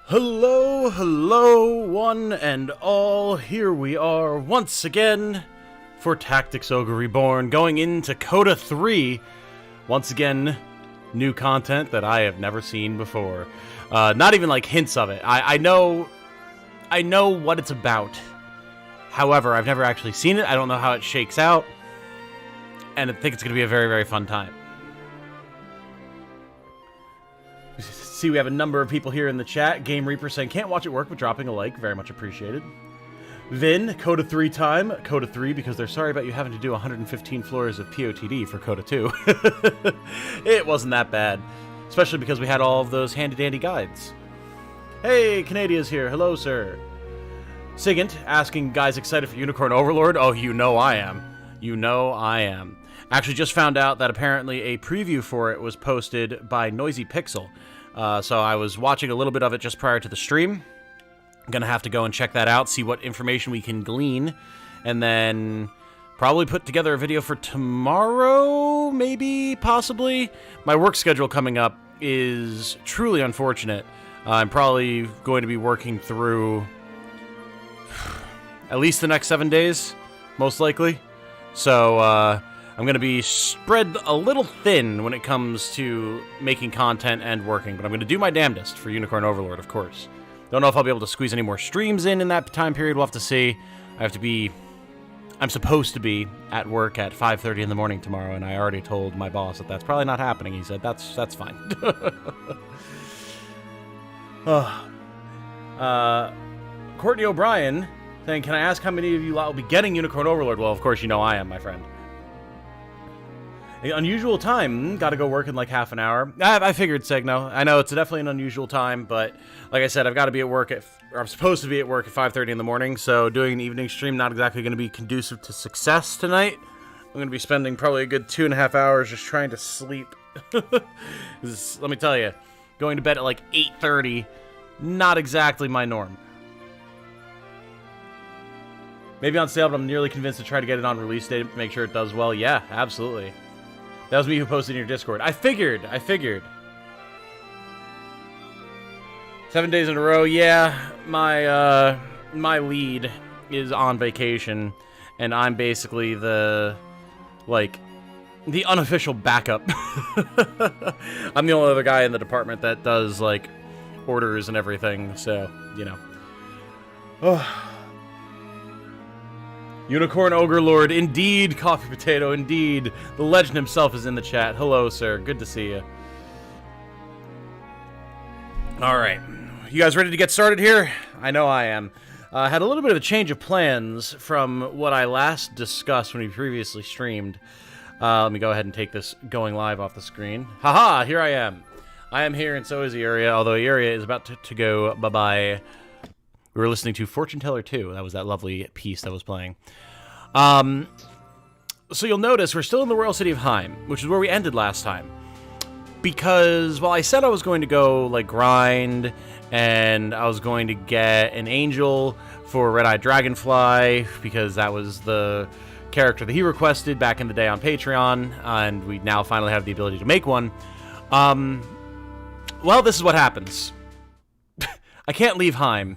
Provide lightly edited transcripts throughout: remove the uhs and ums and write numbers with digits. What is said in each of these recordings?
Hello, hello, one and all. Here we are once again for Tactics Ogre Reborn, going into CODA 3. Once again, new content that I have never seen before. Not even like hints of it. I know what it's about. However, I've never actually seen it. I don't know how it shakes out. And I think it's going to be a very, very fun time. See, we have a number of people here in the chat. Game Reaper saying, can't watch it work, but dropping a like. Very much appreciated. Vin, CODA 3 time. CODA 3 because they're sorry about you having to do 115 floors of POTD for CODA 2. It wasn't that bad. Especially because we had all of those handy-dandy guides. Hey, Canadia's here. Hello, sir. Sigint asking, guys excited for Unicorn Overlord? Oh, you know I am. You know I am. Actually just found out that apparently a preview for it was posted by Noisy Pixel. So I was watching a little bit of it just prior to the stream. I'm going to have to go and check that out, see what information we can glean, and then probably put together a video for tomorrow, maybe, possibly. My work schedule coming up is truly unfortunate. I'm probably going to be working through at least the next 7 days, most likely. So, I'm going to be spread a little thin when it comes to making content and working, but I'm going to do my damnedest for Unicorn Overlord, of course. Don't know if I'll be able to squeeze any more streams in that time period. We'll have to see. I'm supposed to be at work at 5:30 in the morning tomorrow, and I already told my boss that that's probably not happening. He said, that's fine. Courtney O'Brien saying, can I ask how many of you lot will be getting Unicorn Overlord? Well, of course you know I am, my friend. Unusual time. Gotta go work in like half an hour. I figured, Segno. I know it's definitely an unusual time, but like I said, I've got to be at work or I'm supposed to be at work at 5:30 in the morning, so doing an evening stream not exactly going to be conducive to success tonight. I'm going to be spending probably a good 2.5 hours just trying to sleep. Let me tell you, going to bed at like 8:30, not exactly my norm. Maybe on sale, but I'm nearly convinced to try to get it on release date to make sure it does well. Yeah, absolutely. That was me who posted in your Discord. I figured. 7 days in a row. Yeah, my lead is on vacation, and I'm basically the unofficial backup. I'm the only other guy in the department that does like orders and everything. So you know. Oh. Unicorn Ogre Lord, indeed. Coffee Potato, indeed. The legend himself is in the chat. Hello, sir. Good to see you. Alright. You guys ready to get started here? I know I am. Had a little bit of a change of plans from what I last discussed when we previously streamed. Let me go ahead and take this going live off the screen. Haha, here I am. I am here, and so is Area, although Area is about to go bye-bye. We were listening to Fortune Teller 2. That was that lovely piece that was playing. So you'll notice we're still in the Royal City of Heim, which is where we ended last time. Because while I said I was going to go, like, grind, and I was going to get an angel for Red-Eyed Dragonfly, because that was the character that he requested back in the day on Patreon, and we now finally have the ability to make one. Well, this is what happens. I can't leave Heim.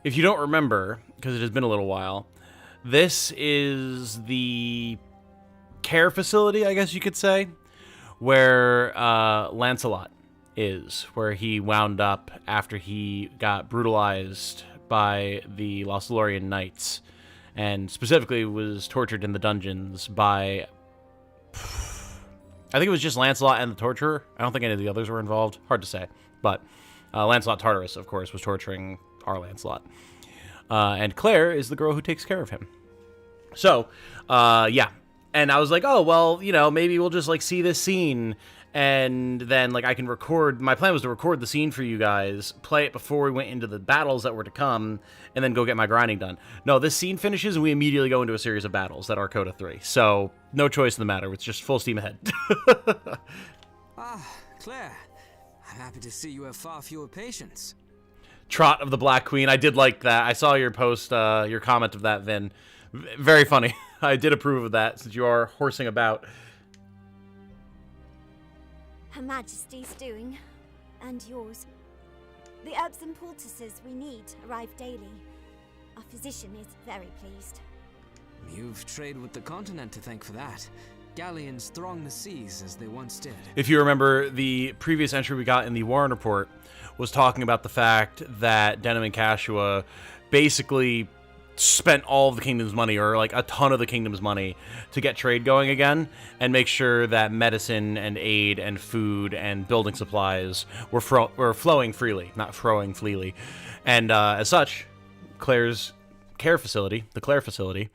If you don't remember, because it has been a little while, this is the care facility, I guess you could say, where Lancelot is, where he wound up after he got brutalized by the Lothlorien Knights, and specifically was tortured in the dungeons by, I think it was just Lancelot and the torturer. I don't think any of the others were involved. Hard to say, but Lancelot Tartarus, of course, was torturing our Lancelot. And Claire is the girl who takes care of him. So, yeah. And I was like, oh, well, you know, maybe we'll just, like, see this scene, and then, like, I can record. My plan was to record the scene for you guys, play it before we went into the battles that were to come, and then go get my grinding done. No, this scene finishes, and we immediately go into a series of battles that are CODA 3. So, no choice in the matter. It's just full steam ahead. Claire. I'm happy to see you have far fewer patients. Trot of the Black Queen. I did like that. I saw your post, your comment of that, Vin. Very funny. I did approve of that, since you are horsing about. Her Majesty's doing, and yours. The herbs and poultices we need arrive daily. Our physician is very pleased. You've traded with the continent to thank for that. Galleons throng the seas as they once did. If you remember, the previous entry we got in the Warren Report was talking about the fact that Denim and Cashua basically spent all of the kingdom's money, or like a ton of the kingdom's money, to get trade going again and make sure that medicine and aid and food and building supplies were flowing freely, not throwing freely. And as such, Claire's care facility, the Claire facility,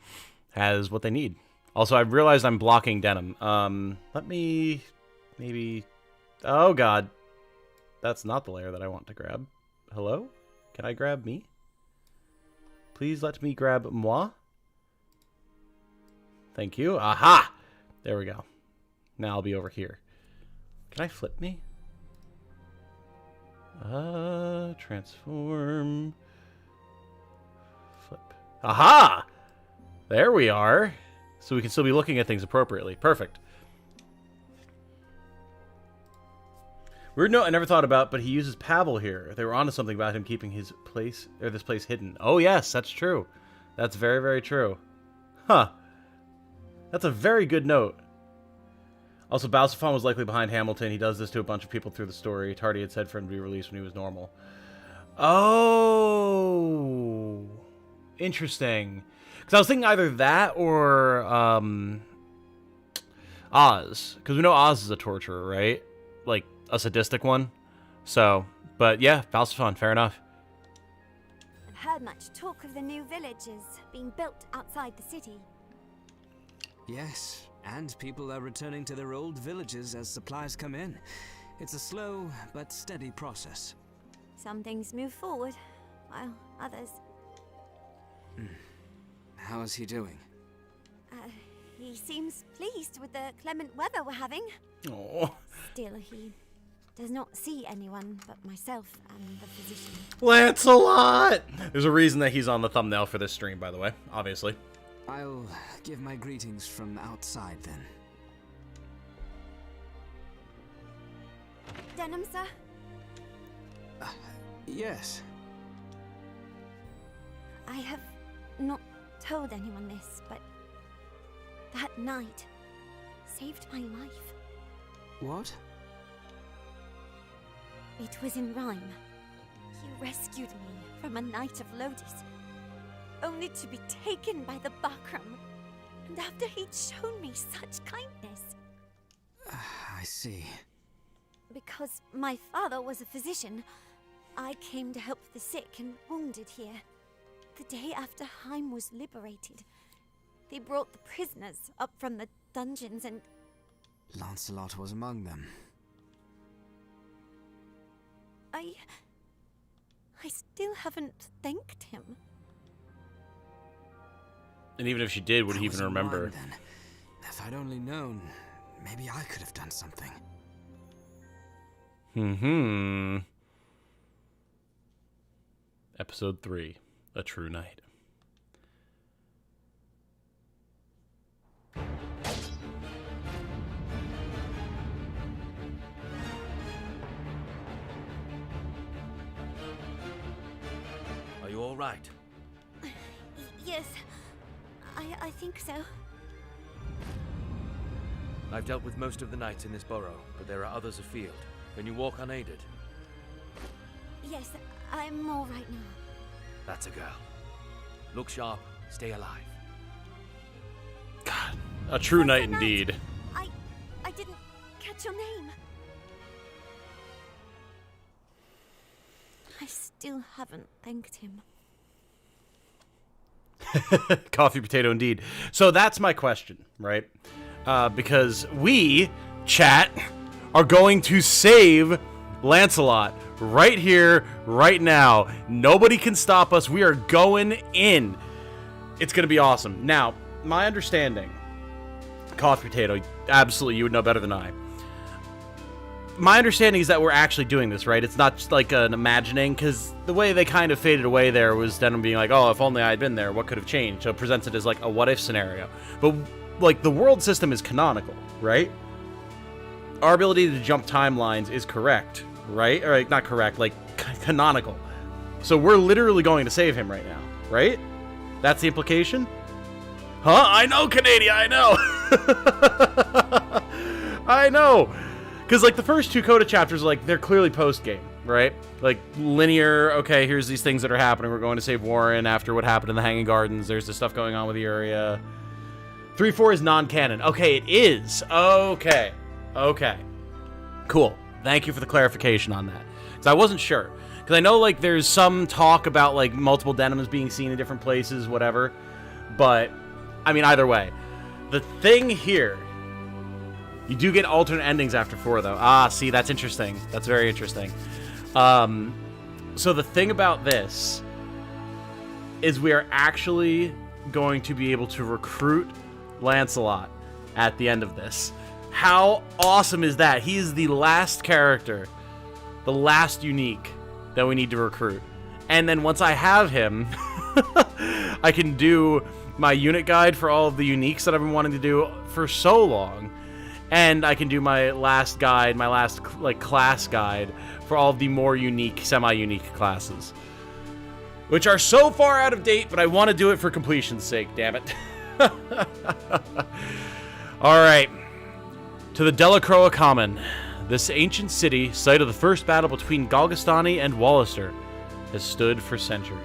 has what they need. Also, I've realized I'm blocking Denim. Let me maybe... Oh, God. That's not the layer that I want to grab. Hello? Can I grab me? Please let me grab moi. Thank you. Aha! There we go. Now I'll be over here. Can I flip me? Transform. Flip. Aha! There we are. So we can still be looking at things appropriately. Perfect. Weird note I never thought about, but he uses Pavel here. They were onto something about him keeping his place, or this place, hidden. Oh yes, that's true. That's very, very true. Huh. That's a very good note. Also, Balsafon was likely behind Hamilton. He does this to a bunch of people through the story. Tardy had said for him to be released when he was normal. Oh. Interesting. Because I was thinking either that or Oz. Because we know Oz is a torturer, right? Like, a sadistic one. So, but yeah, Balsafon, fair enough. I've heard much talk of the new villages being built outside the city. Yes, and people are returning to their old villages as supplies come in. It's a slow but steady process. Some things move forward, while others... How is he doing? He seems pleased with the clement weather we're having. Oh. Still, he does not see anyone but myself and the physician. Lancelot! There's a reason that he's on the thumbnail for this stream, by the way, obviously. I'll give my greetings from outside then. Denim, sir? Yes. I have not told anyone this, but that night saved my life. What? It was in rhyme. You rescued me from a night of Lotus, only to be taken by the Bakram, and after he'd shown me such kindness. I see. Because my father was a physician, I came to help the sick and wounded here. The day after Heim was liberated, they brought the prisoners up from the dungeons and... Lancelot was among them. I still haven't thanked him. And even if she did, would he even remember? Then. If I'd only known, maybe I could have done something. Episode 3, A True Night. Are you all right? Yes, I think so. I've dealt with most of the knights in this borough, but there are others afield. Can you walk unaided? Yes, I'm all right now. That's a girl. Look sharp, stay alive. God, a true night Knight. indeed. I didn't catch your name. I still haven't thanked him. Coffee potato indeed. So that's my question, right? Because we, chat, are going to save Lancelot right here, right now. Nobody can stop us. We are going in. It's going to be awesome. Now, my understanding, Coffee Potato, absolutely, you would know better than I. my understanding is that we're actually doing this, right? It's not just like an imagining, because the way they kind of faded away there was Denim being like, oh, if only I had been there, what could have changed? So it presents it as like a what-if scenario. But, like, the world system is canonical, right? Our ability to jump timelines is correct, right? Or, like, not correct, like, canonical. So we're literally going to save him right now, right? That's the implication? Huh? I know, Canadian, I know! I know! Because, like, the first 2 CODA chapters, like, they're clearly post-game, right? Like, linear, okay, here's these things that are happening. We're going to save Warren after what happened in the Hanging Gardens. There's this stuff going on with Uriah. 3-4 is non-canon. Okay, it is. Okay. Okay. Cool. Thank you for the clarification on that. Because I wasn't sure. Because I know, like, there's some talk about, like, multiple Denims being seen in different places, whatever. But, I mean, either way. The thing here... You do get alternate endings after 4, though. Ah, see, that's interesting. That's very interesting. So the thing about this is we are actually going to be able to recruit Lancelot at the end of this. How awesome is that? He is the last character, the last unique that we need to recruit. And then once I have him, I can do my unit guide for all of the uniques that I've been wanting to do for so long. And I can do my last guide, my last, like, class guide for all of the more unique, semi-unique classes. Which are so far out of date, but I want to do it for completion's sake, damn it. Alright. To the Delacroix Common. This ancient city, site of the first battle between Galgastani and Wallister, has stood for centuries.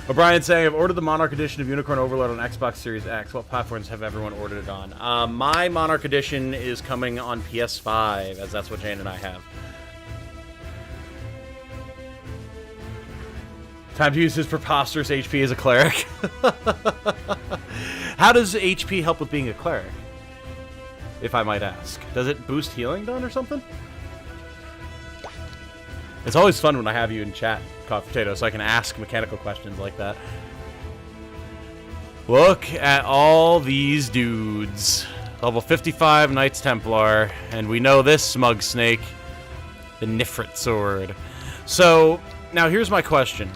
O'Brien saying, I've ordered the Monarch Edition of Unicorn Overlord on Xbox Series X. What platforms have everyone ordered it on? My Monarch Edition is coming on PS5, as that's what Jane and I have. Time to use his preposterous HP as a cleric. How does HP help with being a cleric? If I might ask. Does it boost healing done or something? It's always fun when I have you in chat, Coffee Potato, so I can ask mechanical questions like that. Look at all these dudes. Level 55 Knights Templar, and we know this smug snake, the Nifrit Sword. So, now here's my question.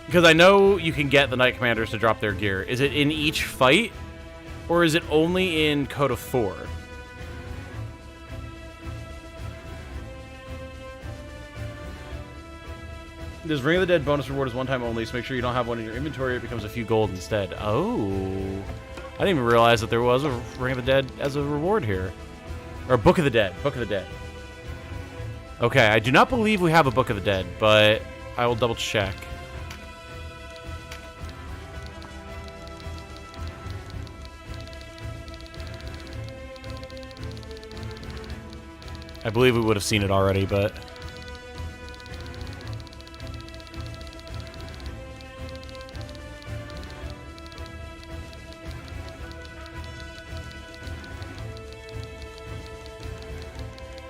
Because I know you can get the Knight Commanders to drop their gear. Is it in each fight, or is it only in CODA 4? This Ring of the Dead bonus reward is one time only, so make sure you don't have one in your inventory. It becomes a few gold instead. Oh. I didn't even realize that there was a Ring of the Dead as a reward here. Or Book of the Dead. Book of the Dead. Okay, I do not believe we have a Book of the Dead, but I will double check. I believe we would have seen it already, but...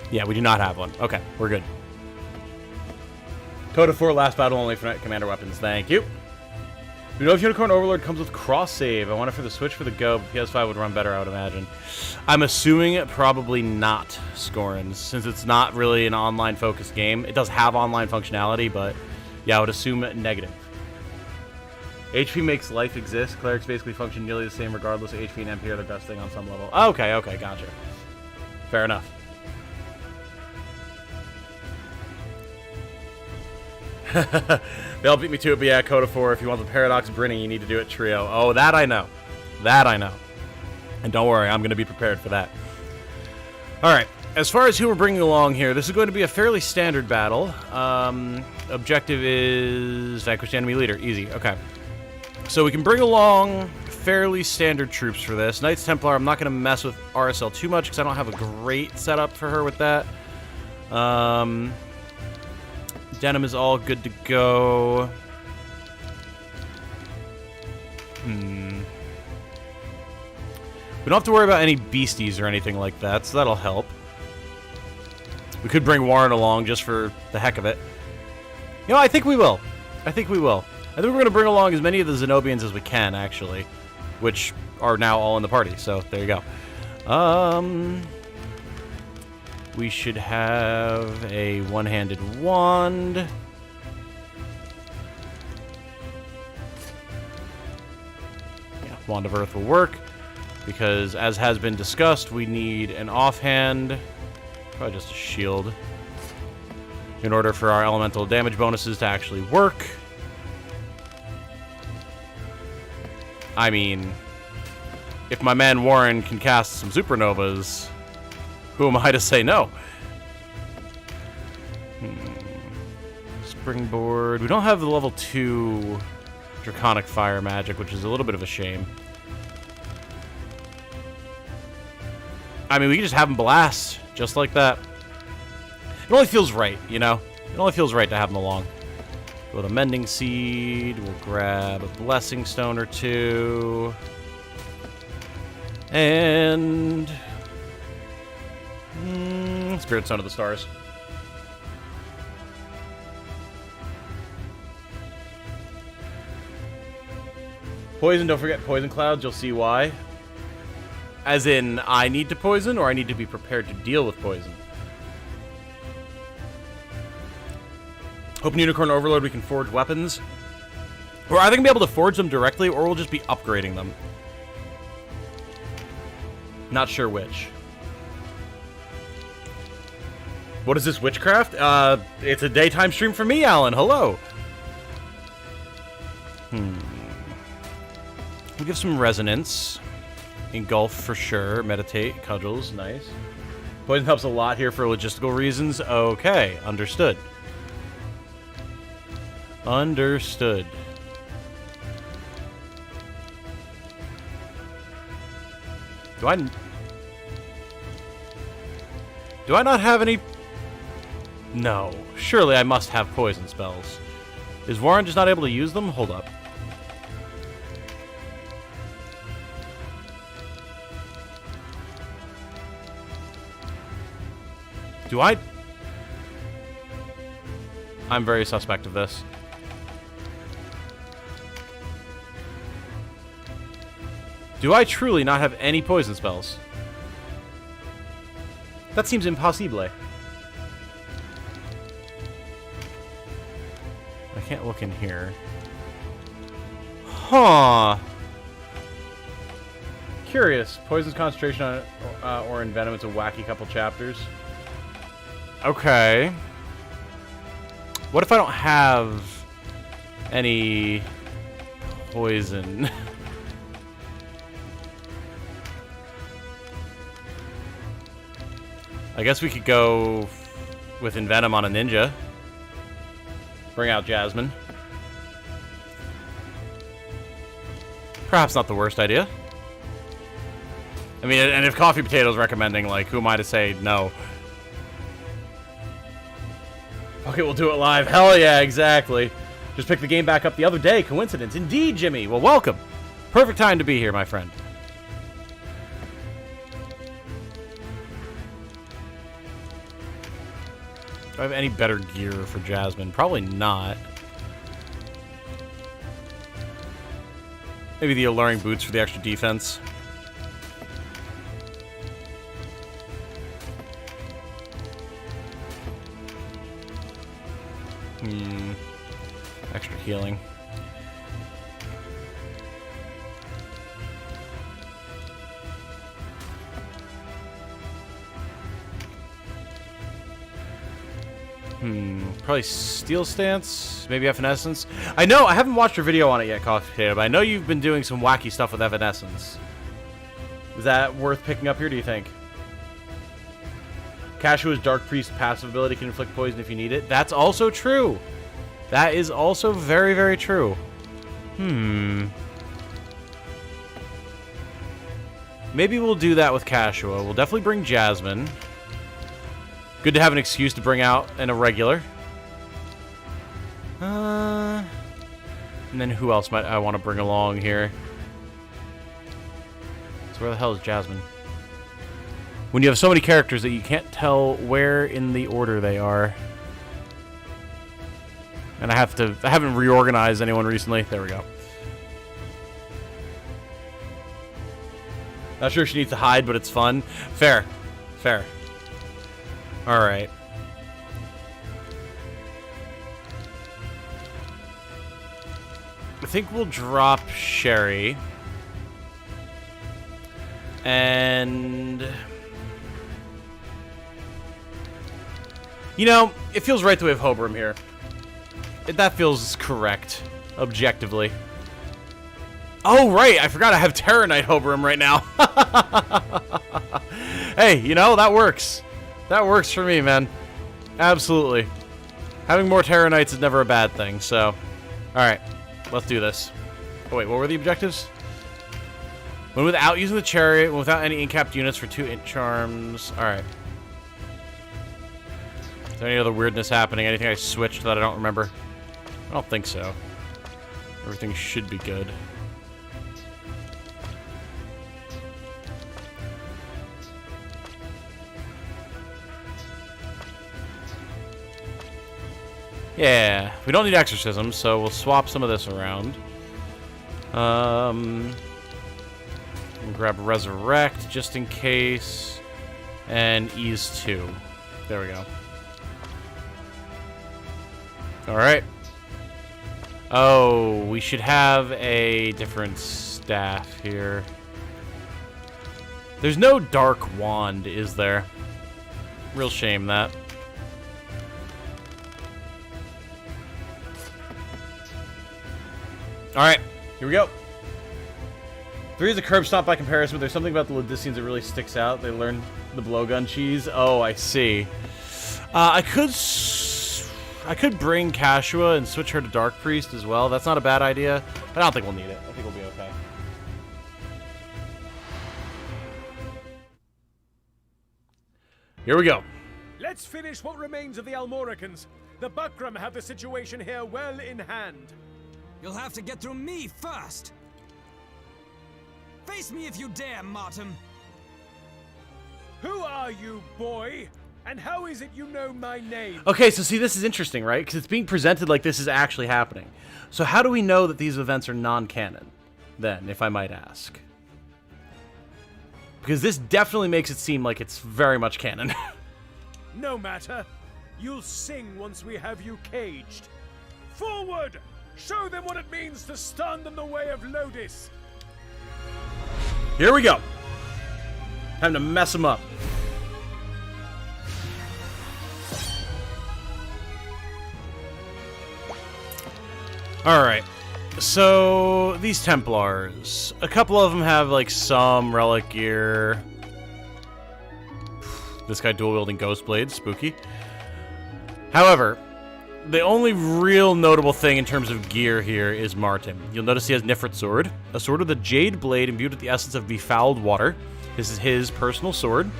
Yeah, we do not have one. Okay, we're good. CODA 4 last battle only for Knight Commander weapons. Thank you. Do you know if Unicorn Overlord comes with cross save? I want it for the Switch for the Go, but PS5 would run better, I would imagine. I'm assuming probably not, Scorns, since it's not really an online-focused game. It does have online functionality, but yeah, I would assume negative. HP makes life exist. Clerics basically function nearly the same regardless. HP and MP are the best thing on some level. Okay, okay, gotcha. Fair enough. They'll beat me to it, but yeah, CODA 4, if you want the Paradox Brinning, you need to do it trio. Oh, that I know. That I know. And don't worry, I'm going to be prepared for that. Alright, as far as who we're bringing along here, this is going to be a fairly standard battle. Objective is vanquish the enemy leader. Easy, okay. So we can bring along fairly standard troops for this. Knights Templar, I'm not going to mess with RSL too much because I don't have a great setup for her with that. Denim is all good to go. We don't have to worry about any beasties or anything like that, so that'll help. We could bring Warren along just for the heck of it. You know, I think we will. I think we will. I think we're going to bring along as many of the Zenobians as we can, actually. Which are now all in the party. So there you go. We should have a one-handed wand. Yeah, Wand of Earth will work. Because, as has been discussed, we need an offhand. Probably just a shield. In order for our elemental damage bonuses to actually work. I mean, if my man Warren can cast some supernovas, who am I to say no? Springboard. We don't have the level 2 Draconic Fire magic, which is a little bit of a shame. I mean, we can just have him blast, just like that. It only feels right, you know? It only feels right to have him along. Go with a Mending Seed. We'll grab a Blessing Stone or two. And... Spirit Stone of the Stars. Poison, don't forget Poison Clouds. You'll see why. As in, I need to poison, or I need to be prepared to deal with poison. Open Unicorn Overload, we can forge weapons. We're either going to be able to forge them directly, or we'll just be upgrading them. Not sure which. What is this, witchcraft? It's a daytime stream for me, Alan. Hello. We'll give some resonance. Engulf for sure. Meditate. Cudgels. Nice. Poison helps a lot here for logistical reasons. Okay. Understood. Understood. Do I not have any... No. Surely I must have poison spells. Is Warren just not able to use them? Hold up. Do I... I'm very suspect of this. Do I truly not have any poison spells? That seems impossible. I can't look in here. Huh. Curious. Poison's concentration on or in venom. It's a wacky couple chapters. Okay. What if I don't have any poison? I guess we could go with Envenom on a ninja. Bring out Jasmine. Perhaps not the worst idea. I mean, and if Coffee Potato's recommending, like, who am I to say no? Okay, we'll do it live. Hell yeah, exactly. Just picked the game back up the other day. Coincidence. Indeed, Jimmy. Well, welcome. Perfect time to be here, my friend. Do I have any better gear for Jasmine? Probably not. Maybe the alluring boots for the extra defense. Extra healing. Probably Steel Stance, maybe Evanescence. I know, I haven't watched your video on it yet, Coffee Potato, but I know you've been doing some wacky stuff with Evanescence. Is that worth picking up here, do you think? Kashua's Dark Priest passive ability can inflict poison if you need it. That's also true. That is also very, very true. Maybe we'll do that with Kashua. We'll definitely bring Jasmine. Good to have an excuse to bring out an irregular. And then who else might I want to bring along here? So where the hell is Jasmine? When you have so many characters that you can't tell where in the order they are. And I haven't reorganized anyone recently. There we go. Not sure she needs to hide, but it's fun. Fair. Fair. Alright. I think we'll drop Sherry. And... you know, it feels right that we have Hobram here. That feels correct, objectively. Oh, right, I forgot I have Terra Knight Hobram right now. Hey, you know, that works. That works for me, man. Absolutely. Having more Terra Knights is never a bad thing, so... alright, let's do this. Oh, wait, what were the objectives? When without using the chariot, when without any incapped units for 2 int charms. Alright. Is there any other weirdness happening? Anything I switched that I don't remember? I don't think so. Everything should be good. Yeah, we don't need exorcism, so we'll swap some of this around. And grab resurrect just in case, and ease 2. There we go. All right. Oh, we should have a different staff here. There's no dark wand, is there? Real shame that. Alright, here we go. 3 is a curb stomp by comparison, but there's something about the Ludicians that really sticks out. They learned the blowgun cheese. Oh, I see. I could bring Kashua and switch her to Dark Priest as well. That's not a bad idea, but I don't think we'll need it. I think we'll be okay. Here we go. Let's finish what remains of the Almoricans. The Buckram have the situation here well in hand. You'll have to get through me first! Face me if you dare, Martin! Who are you, boy? And how is it you know my name? Okay, so see, this is interesting, right? Because it's being presented like this is actually happening. So how do we know that these events are non-canon, then, if I might ask? Because this definitely makes it seem like it's very much canon. No matter. You'll sing once we have you caged. Forward! Show them what it means to stand in the way of Lodis. Here we go. Time to mess them up. Alright. So, these Templars. A couple of them have, like, some relic gear. This guy dual-wielding Ghost Blades. Spooky. However, the only real notable thing in terms of gear here is Martin. You'll notice he has Nifrit's sword, a sword with a jade blade imbued with the essence of befouled water. This is his personal sword.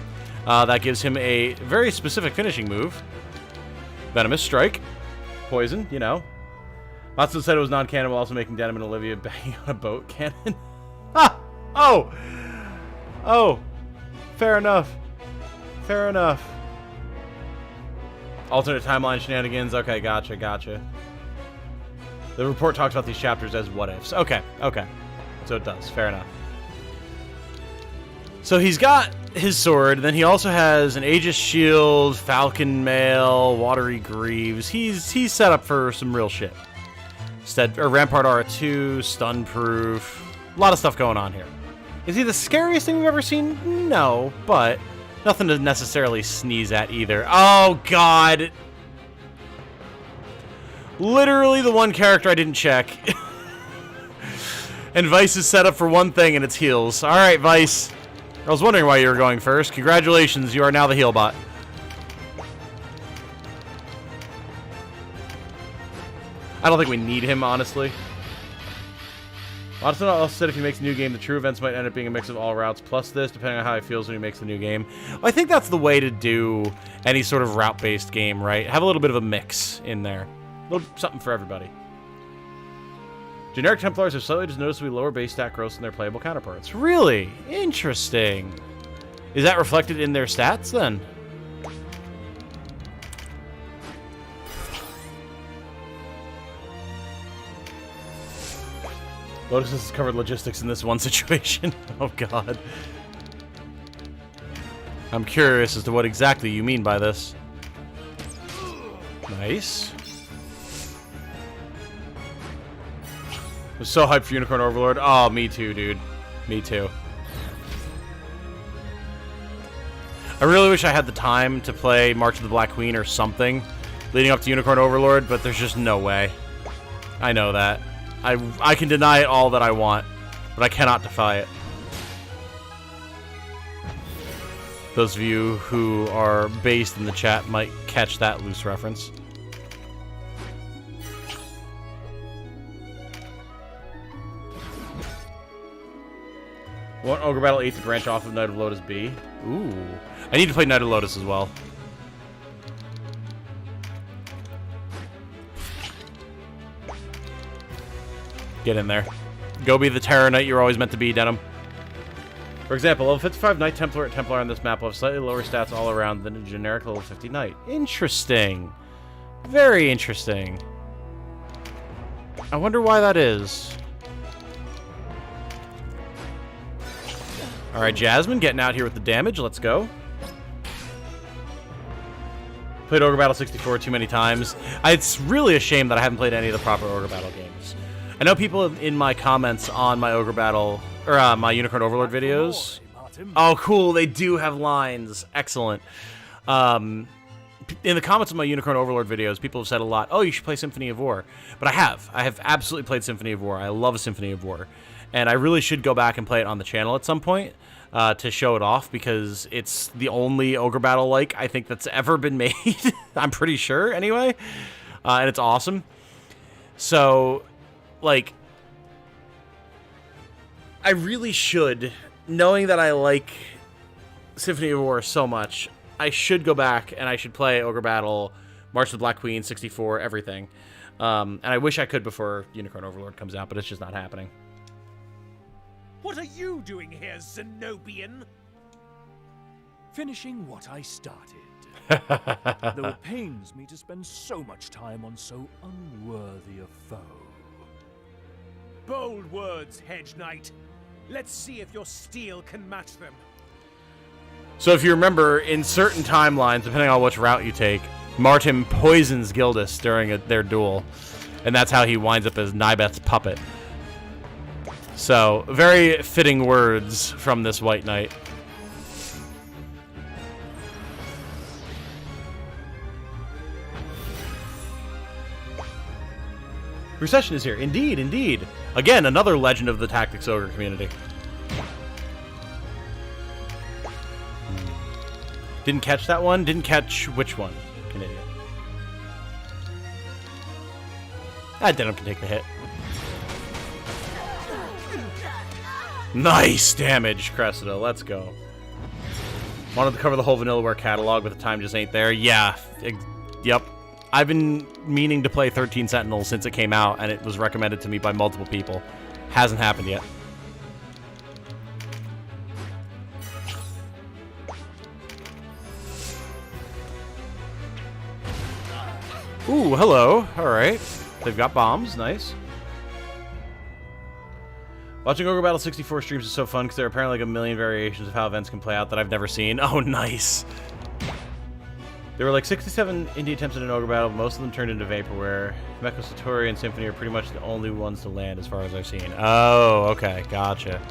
That gives him a very specific finishing move. Venomous Strike. Poison, you know. Matsu said it was non-canon while also making Denim and Olivia banging on a boat cannon. Ah! Oh! Oh! Fair enough. Fair enough. Alternate timeline shenanigans. Okay, gotcha. The report talks about these chapters as what-ifs. Okay. So it does. Fair enough. So he's got his sword, then he also has an Aegis shield, Falcon Mail, Watery Greaves. He's set up for some real shit. Rampart R2, Stun Proof. A lot of stuff going on here. Is he the scariest thing we've ever seen? No, but... nothing to necessarily sneeze at either. Oh, God. Literally the one character I didn't check. And Vice is set up for one thing, and it's heals. All right, Vice. I was wondering why you were going first. Congratulations, you are now the heal bot. I don't think we need him, honestly. Honestly, also said if he makes a new game, the true events might end up being a mix of all routes plus this, depending on how he feels when he makes the new game. Well, I think that's the way to do any sort of route-based game, right? Have a little bit of a mix in there. A little something for everybody. Generic Templars have slightly just noticeably lower base stat growth than their playable counterparts. Really? Interesting. Is that reflected in their stats, then? Lotus has covered logistics in this one situation. Oh, God. I'm curious as to what exactly you mean by this. Nice. I'm so hyped for Unicorn Overlord. Oh, me too, dude. Me too. I really wish I had the time to play March of the Black Queen or something leading up to Unicorn Overlord, but there's just no way. I know that. I can deny it all that I want, but I cannot defy it. Those of you who are based in the chat might catch that loose reference. Want Ogre Battle 8 to branch off of Knight of Lotus B? Ooh. I need to play Knight of Lotus as well. Get in there. Go be the Terror Knight you're always meant to be, Denim. For example, level 55 Knight Templar at Templar on this map will have slightly lower stats all around than a generic level 50 Knight. Interesting. Very interesting. I wonder why that is. Alright, Jasmine getting out here with the damage. Let's go. Played Ogre Battle 64 too many times. It's really a shame that I haven't played any of the proper Ogre Battle games. I know people in my comments on my Ogre Battle, or my Unicorn Overlord videos. Oh, cool. They do have lines. Excellent. In the comments of my Unicorn Overlord videos, people have said a lot, oh, you should play Symphony of War. But I have. I have absolutely played Symphony of War. I love Symphony of War. And I really should go back and play it on the channel at some point to show it off, because it's the only Ogre Battle-like I think that's ever been made. I'm pretty sure, anyway. And it's awesome. So, like, I really should, knowing that I like Symphony of War so much, I should go back and I should play Ogre Battle, March of the Black Queen, 64, everything. And I wish I could before Unicorn Overlord comes out, but it's just not happening. What are you doing here, Zenobian? Finishing what I started. Though it pains me to spend so much time on so unworthy a foe. Bold words, Hedge Knight. Let's see if your steel can match them. So if you remember, in certain timelines, depending on which route you take, Martin poisons Gildas during their duel. And that's how he winds up as Nibeth's puppet. So, very fitting words from this White Knight. Recession is here. Indeed, indeed. Again, another legend of the Tactics Ogre community. Didn't catch that one? Didn't catch which one? Canadian. Denim can take the hit. Nice damage, Cressida. Let's go. Wanted to cover the whole Vanillaware catalog, but the time just ain't there. Yeah. Yep. I've been meaning to play 13 Sentinels since it came out, and it was recommended to me by multiple people. Hasn't happened yet. Ooh, hello. Alright. They've got bombs. Nice. Watching Ogre Battle 64 streams is so fun because there are apparently like a million variations of how events can play out that I've never seen. Oh, nice. There were like 67 indie attempts at an Ogre Battle, but most of them turned into Vaporware. Mecha Satori and Symphony are pretty much the only ones to land as far as I've seen. Oh, okay. Gotcha.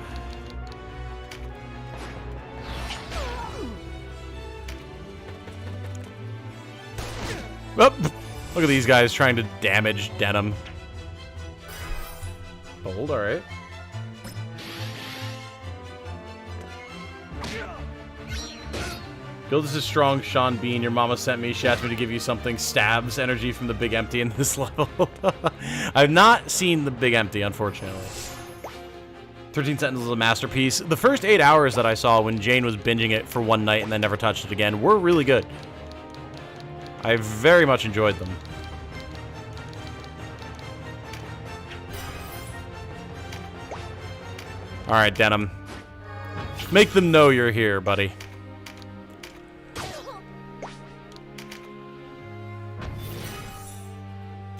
Oh, look at these guys trying to damage Denim. Bold, alright. Gildas is strong, Sean Bean. Your mama sent me. She asked me to give you something. Stabs energy from the Big Empty in this level. I've not seen the Big Empty, unfortunately. 13 Sentinels is a masterpiece. The first 8 hours that I saw when Jane was binging it for one night and then never touched it again were really good. I very much enjoyed them. Alright, Denim. Make them know you're here, buddy.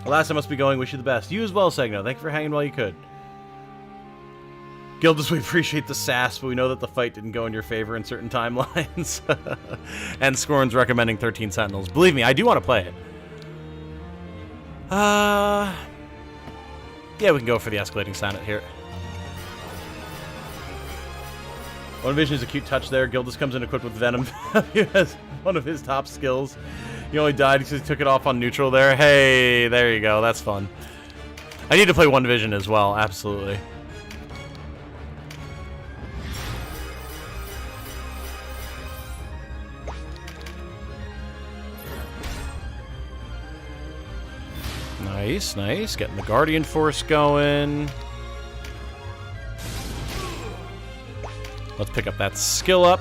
Alas, I must be going. Wish you the best. You as well, Segno. Thank you for hanging while you could. Gildas, we appreciate the sass, but we know that the fight didn't go in your favor in certain timelines. And Scorn's recommending 13 Sentinels. Believe me, I do want to play it. Yeah, we can go for the escalating Sonnet here. One Vision is a cute touch there. Gildas comes in equipped with Venom. He has one of his top skills. He only died because he took it off on neutral there. Hey, there you go. That's fun. I need to play One Vision as well. Absolutely. Nice, nice. Getting the Guardian Force going. Let's pick up that skill up.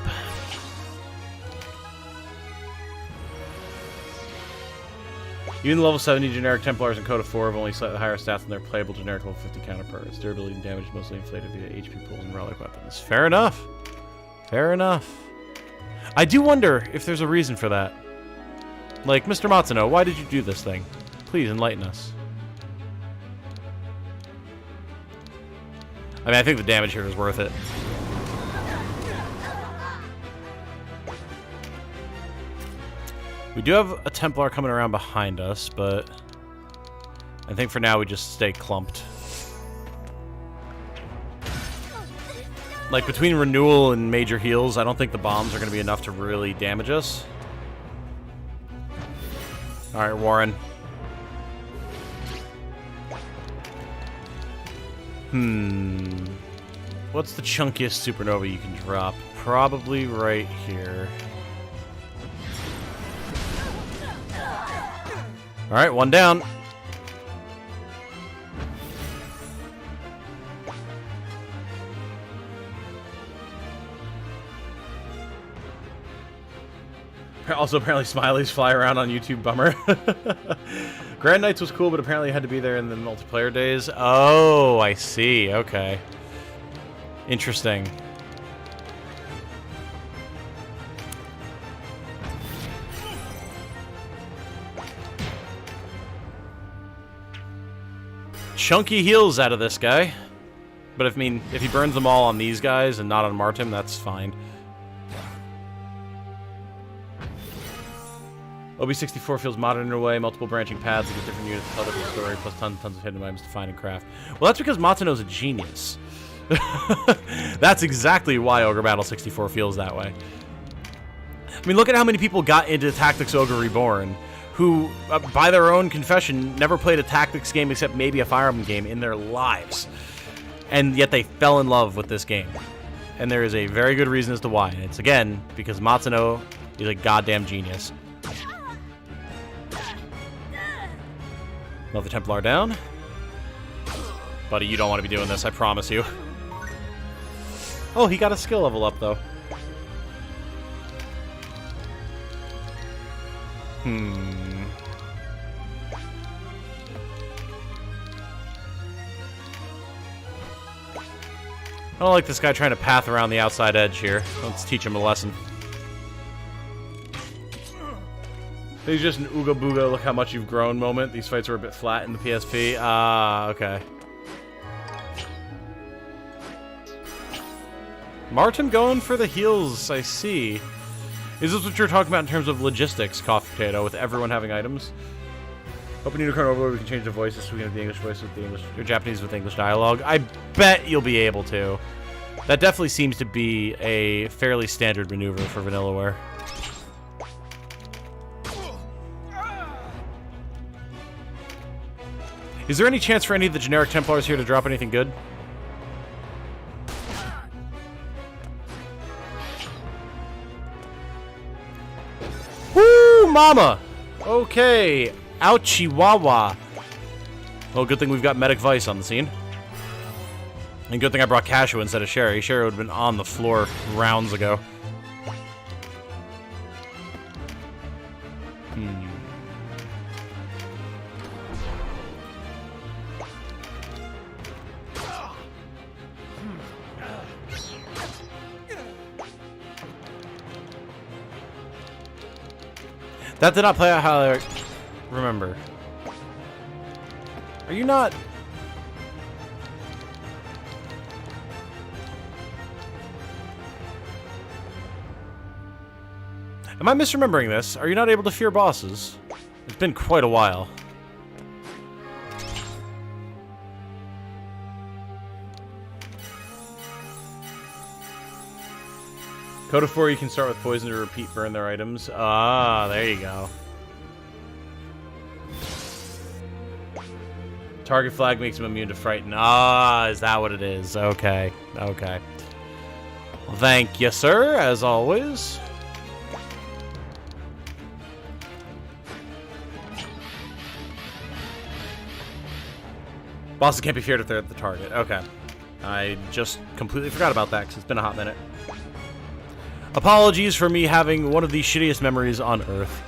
Even the level 70 generic Templars in CODA 4 have only slightly higher stats than their playable generic level 50 counterparts. Durability and damage mostly inflated via HP pools and relic weapons. Fair enough. Fair enough. I do wonder if there's a reason for that. Like, Mr. Matsuno, why did you do this thing? Please enlighten us. I mean, I think the damage here is worth it. We do have a Templar coming around behind us, but I think for now we just stay clumped. Like, between renewal and major heals, I don't think the bombs are going to be enough to really damage us. Alright, Warren. What's the chunkiest supernova you can drop? Probably right here. Alright, one down. Also, apparently Smiley's fly around on YouTube, bummer. Grand Knights was cool, but apparently it had to be there in the multiplayer days. Oh, I see. Okay. Interesting. Chunky heals out of this guy. But if he burns them all on these guys and not on Martim, that's fine. OB64 feels modern in a way, multiple branching paths to get different units to tell different story, plus tons and tons of hidden items to find and craft. Well, that's because Matsuno's a genius. That's exactly why Ogre Battle 64 feels that way. I mean, look at how many people got into Tactics Ogre Reborn, who, by their own confession, never played a tactics game except maybe a Fire Emblem game in their lives. And yet they fell in love with this game. And there is a very good reason as to why. And it's, again, because Matsuno is a goddamn genius. Another Templar down. Buddy, you don't want to be doing this, I promise you. Oh, he got a skill level up, though. I don't like this guy trying to path around the outside edge here. Let's teach him a lesson. He's just an ooga booga, look how much you've grown moment. These fights were a bit flat in the PSP. Ah, okay. Martin going for the heals, I see. Is this what you're talking about in terms of logistics, Coffee Potato, with everyone having items? Open Unicorn Overlord, we can change the voices so we can have the English voice with the English, or Japanese with English dialogue. I bet you'll be able to. That definitely seems to be a fairly standard maneuver for Vanillaware. Is there any chance for any of the generic Templars here to drop anything good? Woo, mama! Okay. Ouchie wawa. Well, good thing we've got Medic Vice on the scene. And good thing I brought Cashew instead of Sherry. Sherry would have been on the floor rounds ago. That did not play out how I remember. Are you not... Am I misremembering this? Are you not able to fear bosses? It's been quite a while. CODA 4, you can start with poison to repeat burn their items. Ah, there you go. Target flag makes him immune to frighten. Ah, is that what it is? Okay, okay. Well, thank you, sir, as always. Bosses can't be feared if they're at the target. Okay. I just completely forgot about that because it's been a hot minute. Apologies for me having one of the shittiest memories on Earth.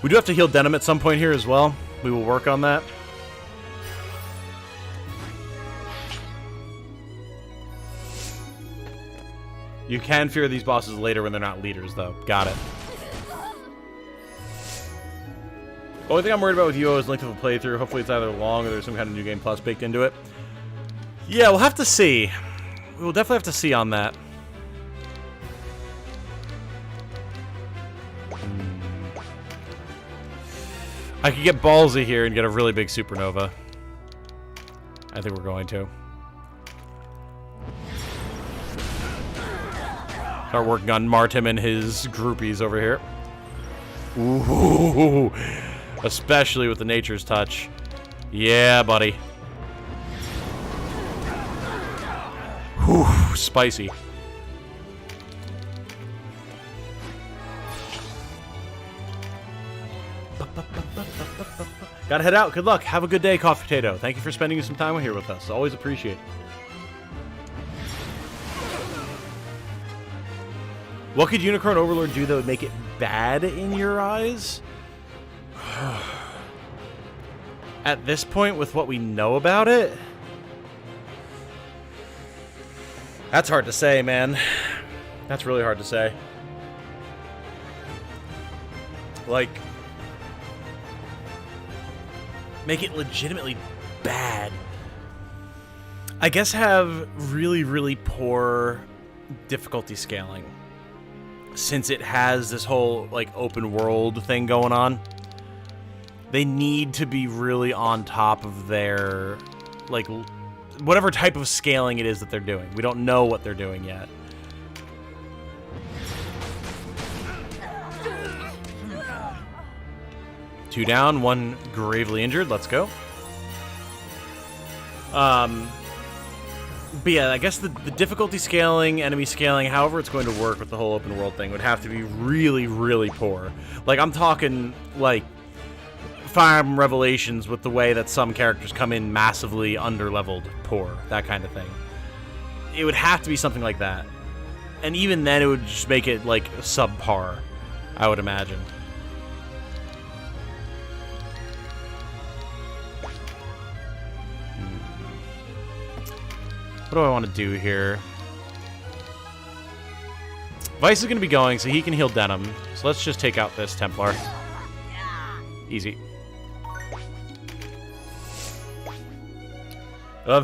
We do have to heal Denim at some point here as well. We will work on that. You can fear these bosses later when they're not leaders, though. Got it. The only thing I'm worried about with UO is length of a playthrough. Hopefully it's either long or there's some kind of New Game Plus baked into it. Yeah, we'll have to see. We'll definitely have to see on that. I could get ballsy here and get a really big supernova. I think we're going to. Start working on Martim and his groupies over here. Ooh, especially with the Nature's Touch. Yeah, buddy. Whew, spicy. Gotta head out. Good luck. Have a good day, Coffee Potato. Thank you for spending some time here with us. Always appreciate it. What could Unicorn Overlord do that would make it bad in your eyes? At this point, with what we know about it? That's hard to say, man. That's really hard to say. Like, make it legitimately bad. I guess have really, really poor difficulty scaling. Since it has this whole, like, open world thing going on, they need to be really on top of their, like, whatever type of scaling it is that they're doing. We don't know what they're doing yet. Two down, one gravely injured. Let's go. But yeah, I guess the difficulty scaling, enemy scaling, however it's going to work with the whole open world thing would have to be really, really poor. Like, I'm talking, like, Fire Emblem Revelations with the way that some characters come in massively underleveled poor. That kind of thing. It would have to be something like that. And even then, it would just make it, like, subpar, I would imagine. What do I want to do here? Vice is going to be going, so he can heal Denim. So let's just take out this Templar. Easy.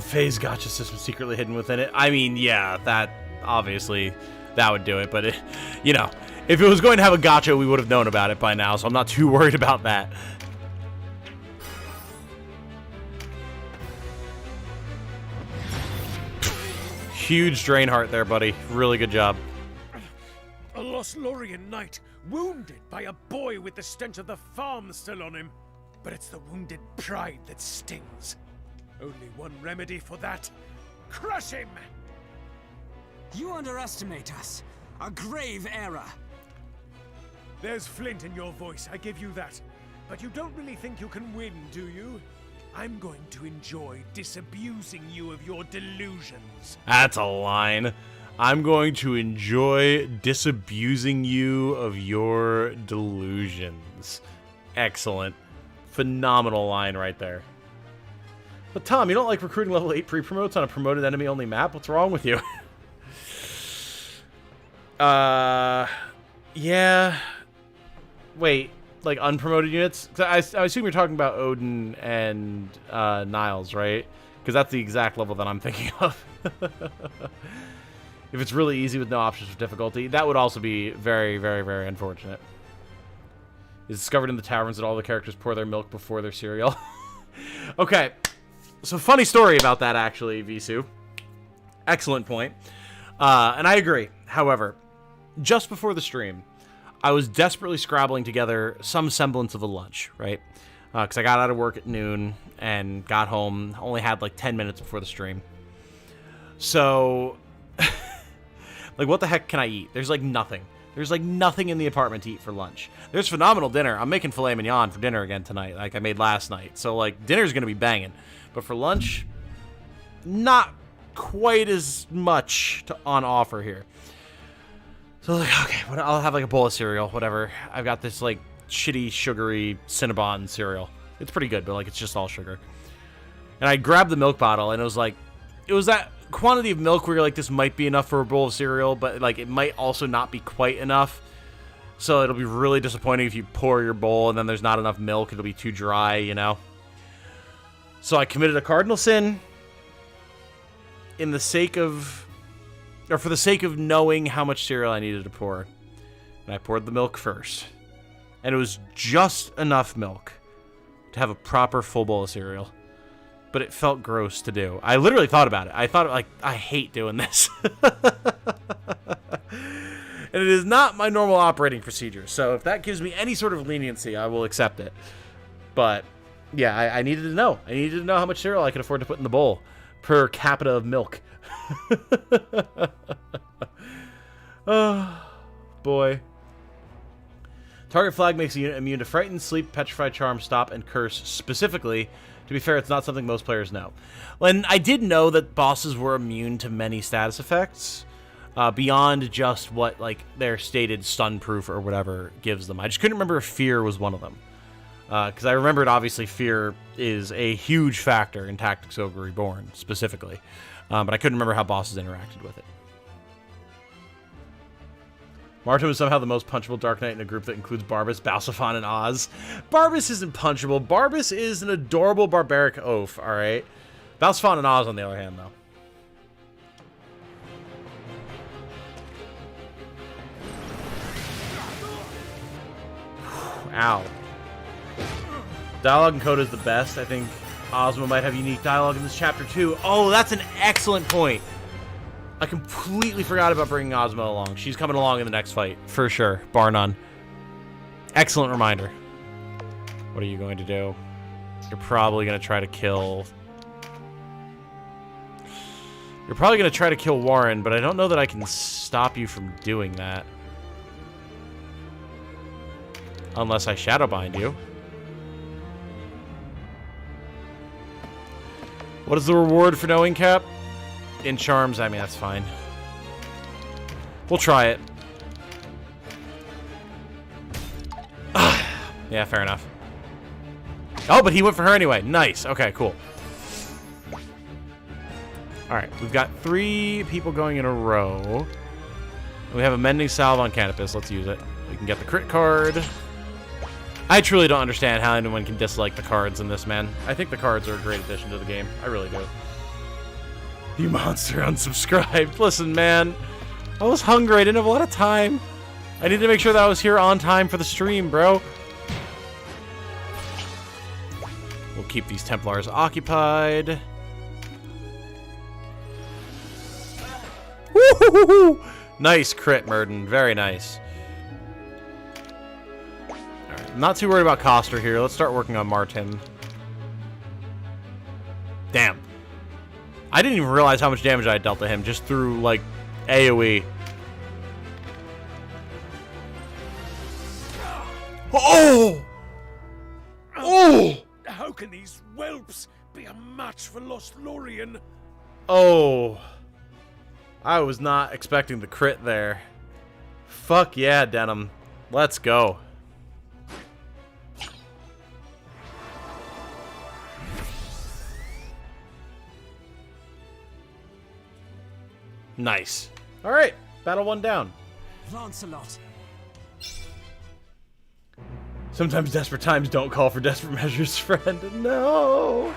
Phase gotcha system secretly hidden within it. I mean, yeah, that, obviously, that would do it. But, it, you know, if it was going to have a gotcha, we would have known about it by now. So I'm not too worried about that. Huge drain heart there, buddy. Really good job. A lost Lorien knight, wounded by a boy with the stench of the farm still on him. But it's the wounded pride that stings. Only one remedy for that. Crush him! You underestimate us. A grave error. There's flint in your voice, I give you that. But you don't really think you can win, do you? I'm going to enjoy disabusing you of your delusions. That's a line. I'm going to enjoy disabusing you of your delusions. Excellent. Phenomenal line right there. But Tom, you don't like recruiting level 8 pre-promotes on a promoted enemy-only map? What's wrong with you? Yeah. Wait, like unpromoted units? 'Cause I assume you're talking about Odin and Niles, right? Because that's the exact level that I'm thinking of. If it's really easy with no options for difficulty, that would also be very, very, very unfortunate. It's discovered in the taverns that all the characters pour their milk before their cereal. Okay, so funny story about that, actually, Visu. Excellent point. And I agree. However, just before the stream, I was desperately scrabbling together some semblance of a lunch, right? Because I got out of work at noon and got home, only had like 10 minutes before the stream. So, like, what the heck can I eat? There's like nothing. There's like nothing in the apartment to eat for lunch. There's phenomenal dinner. I'm making filet mignon for dinner again tonight, like I made last night. So, like, dinner's going to be banging. But for lunch, not quite as much on offer here. So, like, okay, I'll have like a bowl of cereal, whatever. I've got this like shitty, sugary Cinnabon cereal. It's pretty good, but like it's just all sugar. And I grabbed the milk bottle, and it was that quantity of milk where you're like, this might be enough for a bowl of cereal, but like it might also not be quite enough. So it'll be really disappointing if you pour your bowl and then there's not enough milk. It'll be too dry, you know? So I committed a cardinal sin for the sake of knowing how much cereal I needed to pour. And I poured the milk first. And it was just enough milk to have a proper full bowl of cereal. But it felt gross to do. I literally thought about it. I thought, like, I hate doing this. And it is not my normal operating procedure. So if that gives me any sort of leniency, I will accept it. But, yeah, I needed to know. I needed to know how much cereal I could afford to put in the bowl per capita of milk. Oh, boy. Target flag makes a unit immune to frighten, sleep, petrify, charm, stop, and curse specifically. To be fair, it's not something most players know. And I did know that bosses were immune to many status effects, beyond just what like their stated stun proof or whatever gives them. I just couldn't remember if fear was one of them. Because I remembered, obviously, fear is a huge factor in Tactics Ogre Reborn, specifically. But I couldn't remember how bosses interacted with it. Martin was somehow the most punchable Dark Knight in a group that includes Barbas, Balsafon, and Oz. Barbas isn't punchable. Barbas is an adorable barbaric oaf, alright? Balsafon and Oz, on the other hand, though. Ow. Dialogue in CODA is the best. I think Ozma might have unique dialogue in this chapter, too. Oh, that's an excellent point. I completely forgot about bringing Ozma along. She's coming along in the next fight, for sure, bar none. Excellent reminder. What are you going to do? You're probably going to try to kill... You're probably going to try to kill Warren, but I don't know that I can stop you from doing that. Unless I Shadowbind you. What is the reward for knowing Cap? In charms, I mean, that's fine. We'll try it. Yeah, fair enough. Oh, but he went for her anyway. Nice. Okay, cool. Alright, we've got 3 people going in a row. We have a Mending Salve on Canopus. Let's use it. We can get the crit card. I truly don't understand how anyone can dislike the cards in this, man. I think the cards are a great addition to the game. I really do. You monster, unsubscribed. Listen, man. I was hungry. I didn't have a lot of time. I need to make sure that I was here on time for the stream, bro. We'll keep these Templars occupied. Woo-hoo-hoo-hoo! Nice crit, Murden. Very nice. Alright, I'm not too worried about Coster here. Let's start working on Martin. Damn. I didn't even realize how much damage I had dealt to him just through, like, AoE. Oh! Oh! How can these whelps be a match for Lost Lorien? Oh. I was not expecting the crit there. Fuck yeah, Denim. Let's go. Nice. Alright, battle 1 down. Lancelot, Sometimes desperate times don't call for desperate measures, friend. No!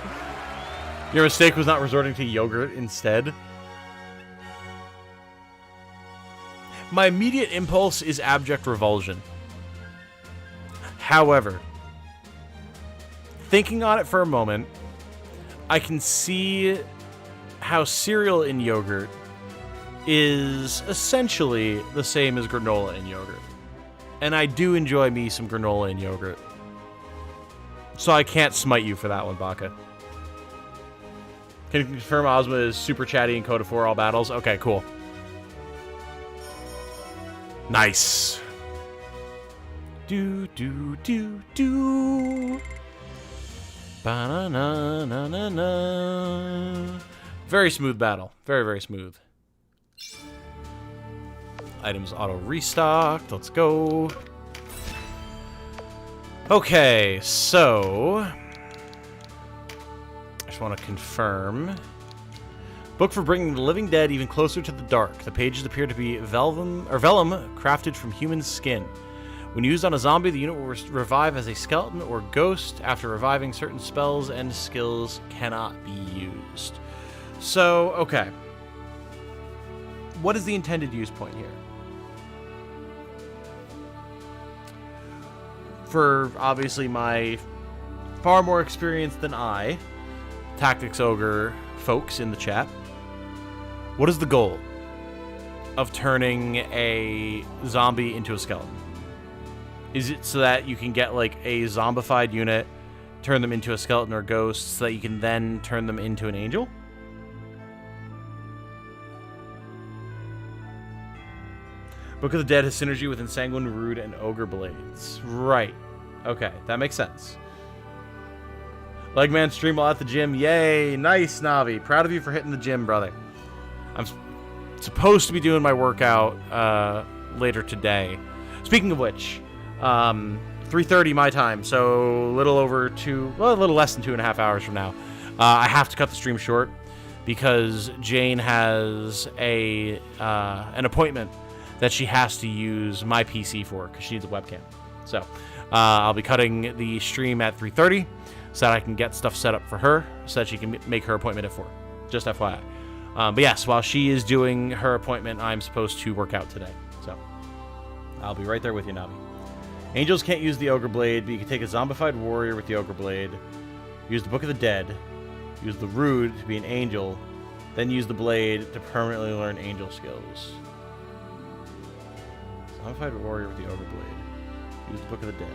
Your mistake was not resorting to yogurt instead. My immediate impulse is abject revulsion. However, thinking on it for a moment, I can see how cereal in yogurt is essentially the same as granola in yogurt. And I do enjoy me some granola in yogurt. So I can't smite you for that one, Baka. Can you confirm Ozma is super chatty in CODA 4 all battles? Okay, cool. Nice. Do, do, do, do. Ba-na-na-na-na-na. Very smooth battle. Very, very smooth. Items auto restocked. Let's go. Okay, so I just want to confirm. Book for bringing the living dead even closer to the dark. The pages appear to be vellum crafted from human skin. When used on a zombie, the unit will revive as a skeleton or ghost. After reviving, certain spells and skills cannot be used. So, okay. What is the intended use point here? For, obviously, my far more experienced than I, Tactics Ogre folks in the chat, what is the goal of turning a zombie into a skeleton? Is it so that you can get, like, a zombified unit, turn them into a skeleton or ghost, so that you can then turn them into an angel? Book of the Dead has synergy with Ensanguined Rude and Ogre Blades. Right. Okay, that makes sense. Legman stream while at the gym. Yay! Nice, Navi. Proud of you for hitting the gym, brother. I'm supposed to be doing my workout later today. Speaking of which, 3:30 my time, so a little less than 2.5 hours from now. I have to cut the stream short because Jane has an appointment that she has to use my PC for because she needs a webcam. So I'll be cutting the stream at 3:30 so that I can get stuff set up for her so that she can make her appointment at 4. Just FYI. But yes, while she is doing her appointment, I'm supposed to work out today. So I'll be right there with you, Navi. Angels can't use the Ogre Blade, but you can take a zombified warrior with the Ogre Blade, use the Book of the Dead, use the Rude to be an angel, then use the Blade to permanently learn angel skills. Zombified warrior with the Ogre Blade. Use the Book of the Dead.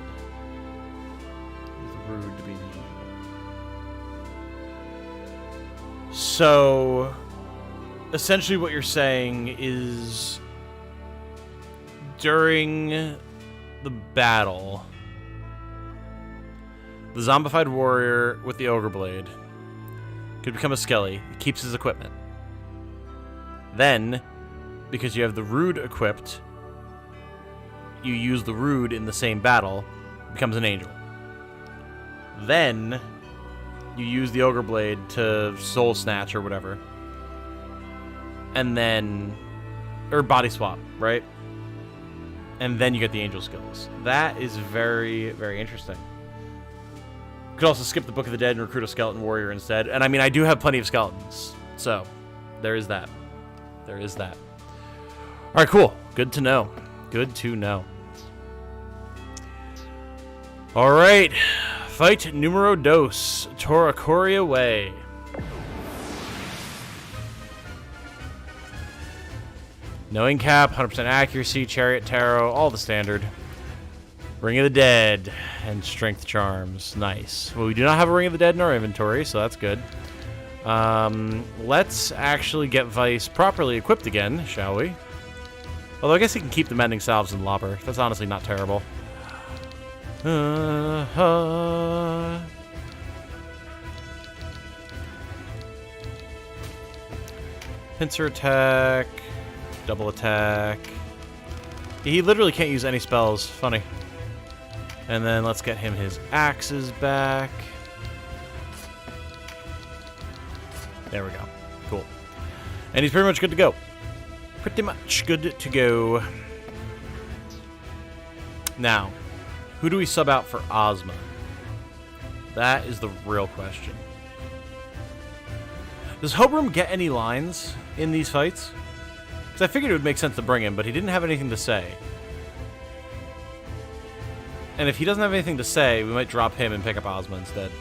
Use the Rude to be an angel. So, essentially what you're saying is during the battle, the zombified warrior with the Ogre Blade could become a skelly. It keeps his equipment. Then, because you have the Rude equipped, you use the Rude in the same battle, becomes an angel. Then, you use the Ogre Blade to soul snatch or whatever. And then, or body swap, right? And then you get the angel skills. That is very, very interesting. You could also skip the Book of the Dead and recruit a skeleton warrior instead. And I mean, I do have plenty of skeletons. So, there is that. There is that. Alright, cool. Good to know. Good to know. Alright. Fight numero dos. Torakoria Way. Knowing cap, 100% accuracy, chariot tarot, all the standard. Ring of the Dead and strength charms. Nice. Well, we do not have a Ring of the Dead in our inventory, so that's good. Let's actually get Vice properly equipped again, shall we? Although I guess he can keep the mending salves and lobber. That's honestly not terrible. Pincer attack. Double attack. He literally can't use any spells. Funny. And then let's get him his axes back. There we go. Cool. And he's pretty much good to go. Pretty much good to go. Now, who do we sub out for Ozma? That is the real question. Does Hobrum get any lines in these fights? Because I figured it would make sense to bring him, but he didn't have anything to say. And if he doesn't have anything to say, we might drop him and pick up Ozma instead.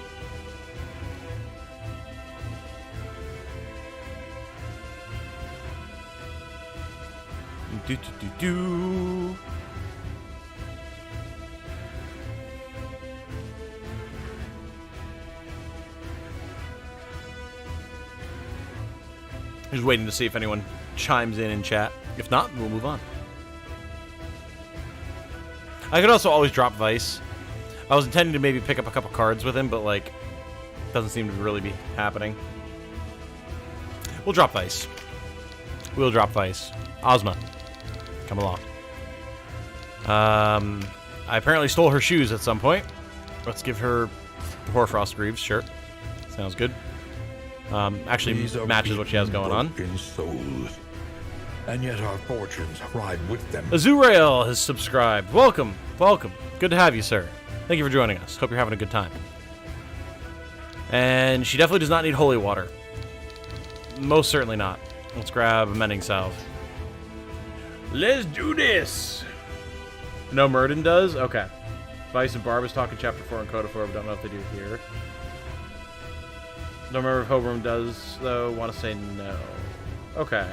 Do. Just waiting to see if anyone chimes in chat. If not, we'll move on. I could also always drop Vice. I was intending to maybe pick up a couple cards with him, but, like, doesn't seem to really be happening. We'll drop Vice. We'll drop Vice. Ozma, come along. I apparently stole her shoes at some point. Let's give her Hoarfrost Greaves, sure. Sounds good. Actually matches what she has going on. Souls, and yet our fortunes ride with them. Azurael has subscribed. Welcome, welcome. Good to have you, sir. Thank you for joining us. Hope you're having a good time. And she definitely does not need holy water. Most certainly not. Let's grab a mending salve. Let's do this. No, Murden does? Okay. Vice and Barb is talking chapter 4 and CODA 4, but don't know if they do here. Don't remember if Hobrum does, though. Want to say no. Okay.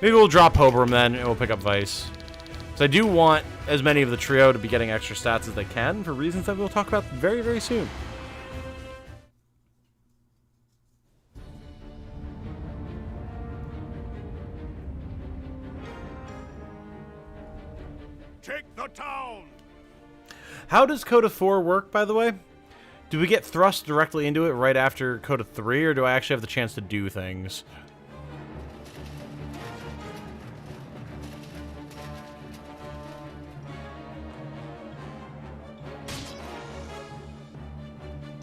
Maybe we'll drop Hobrum then, and we'll pick up Vice. So I do want as many of the trio to be getting extra stats as they can, for reasons that we'll talk about very, very soon. Take the town! How does CODA 4 work, by the way? Do we get thrust directly into it right after CODA 3, or do I actually have the chance to do things?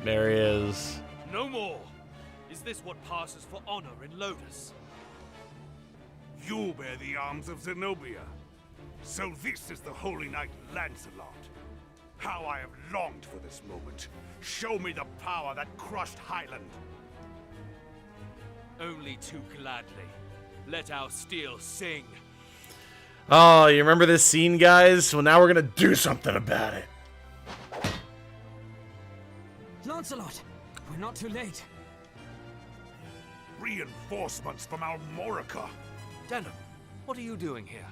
There he is. No more! Is this what passes for honor in Lotus? You bear the arms of Zenobia. So this is the Holy Knight Lancelot. How I have longed for this moment. Show me the power that crushed Highland. Only too gladly. Let our steel sing. Oh, you remember this scene, guys? Well, now we're gonna do something about it. Lancelot, we're not too late. Reinforcements from Almorica. Denim, what are you doing here?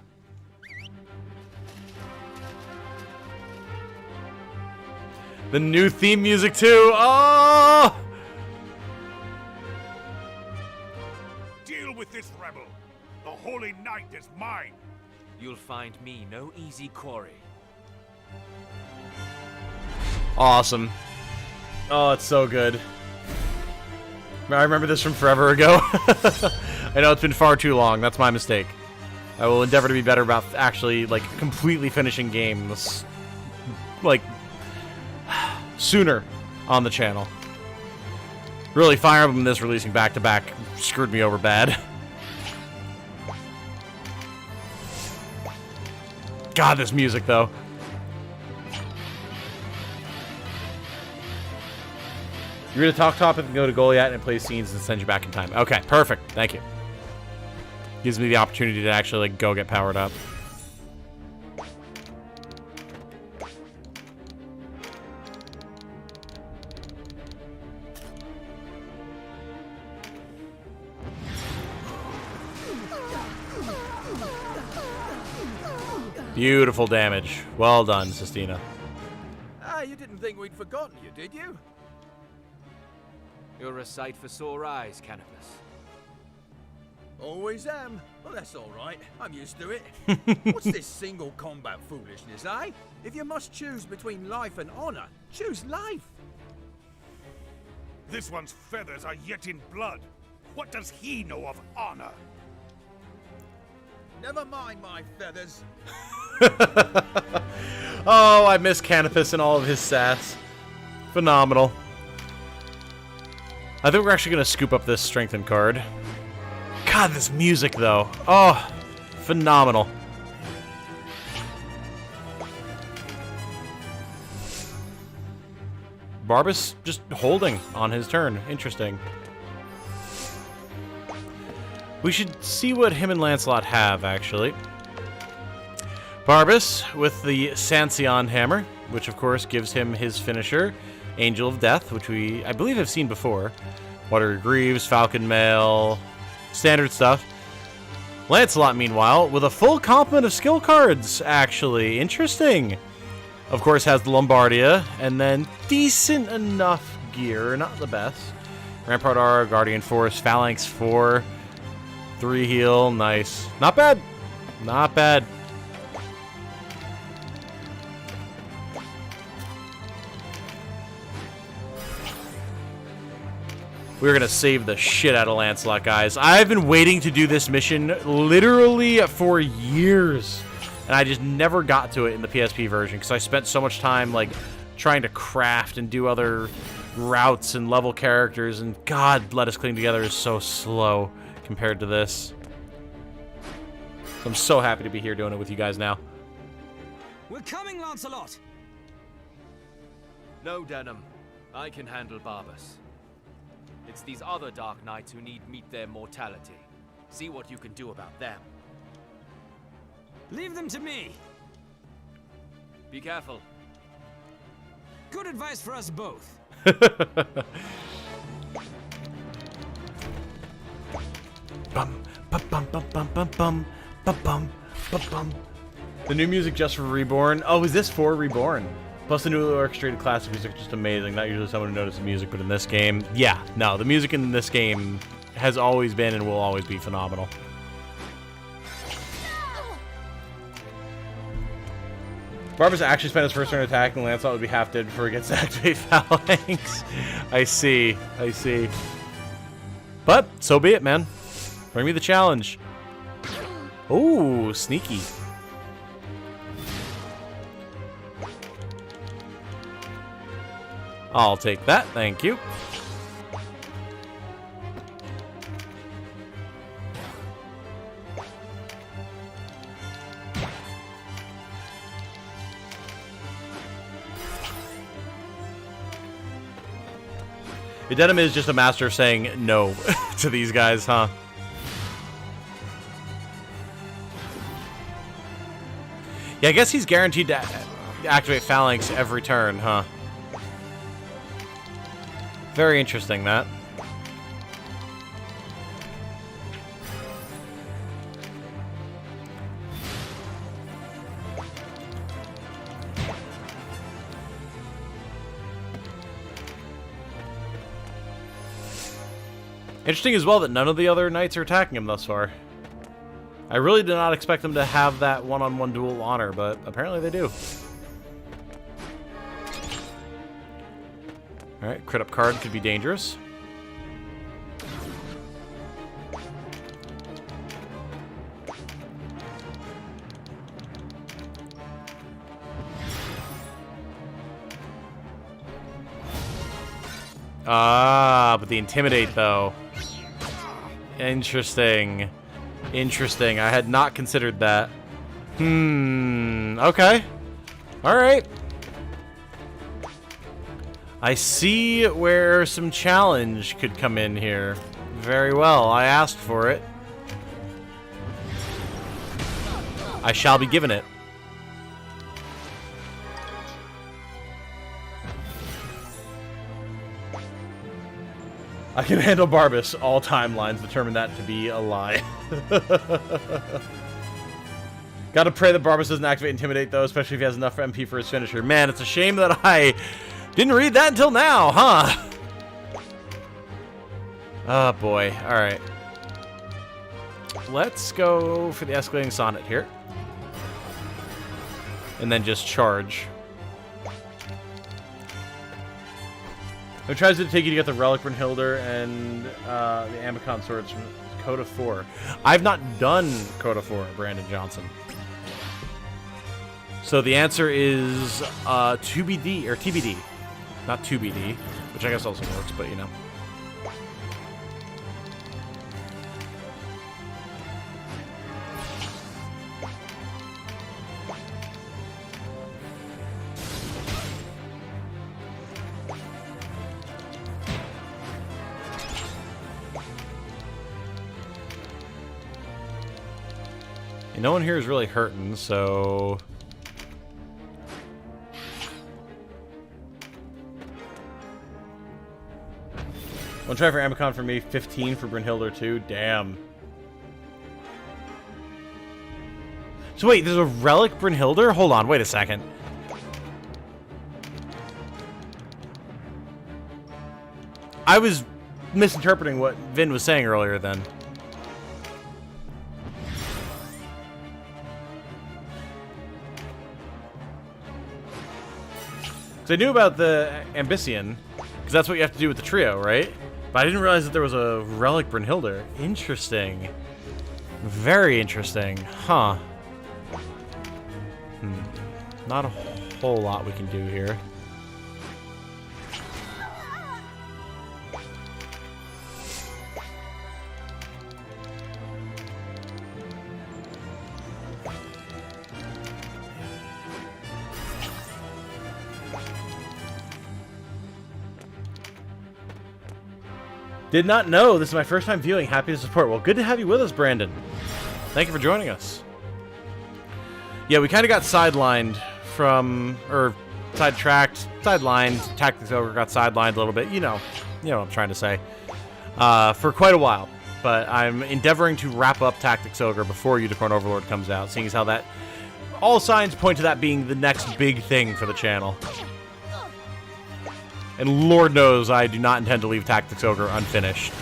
The new theme music, too. Oh! Deal with this rebel. The Holy Knight is mine. You'll find me no easy quarry. Awesome. Oh, it's so good. I remember this from forever ago. I know it's been far too long. That's my mistake. I will endeavor to be better about actually, like, completely finishing games, like, sooner on the channel. Really, Fire Emblem and this releasing back-to-back screwed me over bad. God, this music, though. You're going to talk topic and go to Goliath and play scenes and send you back in time. Okay, perfect. Thank you. Gives me the opportunity to actually, like, go get powered up. Beautiful damage. Well done, Sistina. Ah, you didn't think we'd forgotten you, did you? You're a sight for sore eyes, Canopus. Always am. Well, that's all right. I'm used to it. What's this single combat foolishness, eh? If you must choose between life and honor, choose life. This one's feathers are yet in blood. What does he know of honor? Never mind my feathers. Oh, I miss Canopus and all of his sass. Phenomenal. I think we're actually going to scoop up this strengthened card. God, this music, though. Oh, phenomenal. Barbas just holding on his turn. Interesting. We should see what him and Lancelot have, actually. Barbas with the Sancion hammer, which of course gives him his finisher, Angel of Death, which I believe have seen before. Watery Greaves, Falcon Mail, standard stuff. Lancelot, meanwhile, with a full complement of skill cards, actually. Interesting. Of course, has the Lombardia, and then decent enough gear. Not the best. Rampart R, Guardian Force, Phalanx 4, 3 heal. Nice. Not bad. Not bad. We're going to save the shit out of Lancelot, guys. I've been waiting to do this mission literally for years. And I just never got to it in the PSP version because I spent so much time, like, trying to craft and do other routes and level characters. And God, Let Us Cling Together is so slow compared to this. So I'm so happy to be here doing it with you guys now. We're coming, Lancelot! No, Denham. I can handle Barbas. It's these other Dark Knights who need meet their mortality. See what you can do about them. Leave them to me! Be careful. Good advice for us both. Bum, bum, bum, bum, bum, bum, bum, bum, bum, bum, bum. The new music just for Reborn. Oh, is this for Reborn? Plus the new orchestrated classic music is just amazing. Not usually someone who notices music, but in this game, yeah, no, the music in this game has always been and will always be phenomenal. Barbas actually spent his first turn attacking. Lancelot would be half dead before he gets to activate Phalanx. I see. I see. But, so be it, man. Bring me the challenge. Ooh, sneaky. I'll take that, thank you. Denim is just a master of saying no to these guys, huh? Yeah, I guess he's guaranteed to activate Phalanx every turn, huh? Very interesting, that. Interesting as well that none of the other knights are attacking him thus far. I really did not expect them to have that one-on-one duel honor, but apparently they do. Alright, crit up card could be dangerous. Ah, but the Intimidate, though. Interesting. Interesting. I had not considered that. Okay. Alright. I see where some challenge could come in here. Very well. I asked for it. I shall be given it. I can handle Barbas. All timelines determine that to be a lie. Gotta pray that Barbas doesn't activate Intimidate, though, especially if he has enough MP for his finisher. Man, it's a shame that I didn't read that until now, huh? Oh, boy. Alright. Let's go for the Escalating Sonnet here. And then just charge. It tries to take you to get the Relic Brunhilde and the Amicon swords from CODA 4. I've not done CODA 4, Brandon Johnson. So the answer is 2BD, or TBD. Not 2BD, which I guess also works, but you know. No one here is really hurting, so... One try for Amicon for me, 15 for Brynhildr too. Damn. So wait, there's a relic Brynhildr? Hold on, wait a second. I was misinterpreting what Vin was saying earlier then. So I knew about the Ambician, because that's what you have to do with the trio, right? But I didn't realize that there was a relic Brynhildr. Interesting. Very interesting. Huh. Not a whole lot we can do here. Did not know. This is my first time viewing. Happy to support. Well, good to have you with us, Brandon. Thank you for joining us. Yeah, we kind of got sidelined from, or sidetracked, sidelined. Tactics Ogre got sidelined a little bit. You know what I'm trying to say. For quite a while. But I'm endeavoring to wrap up Tactics Ogre before Unicorn Overlord comes out, seeing as how that, all signs point to that being the next big thing for the channel. And Lord knows I do not intend to leave Tactics Ogre unfinished.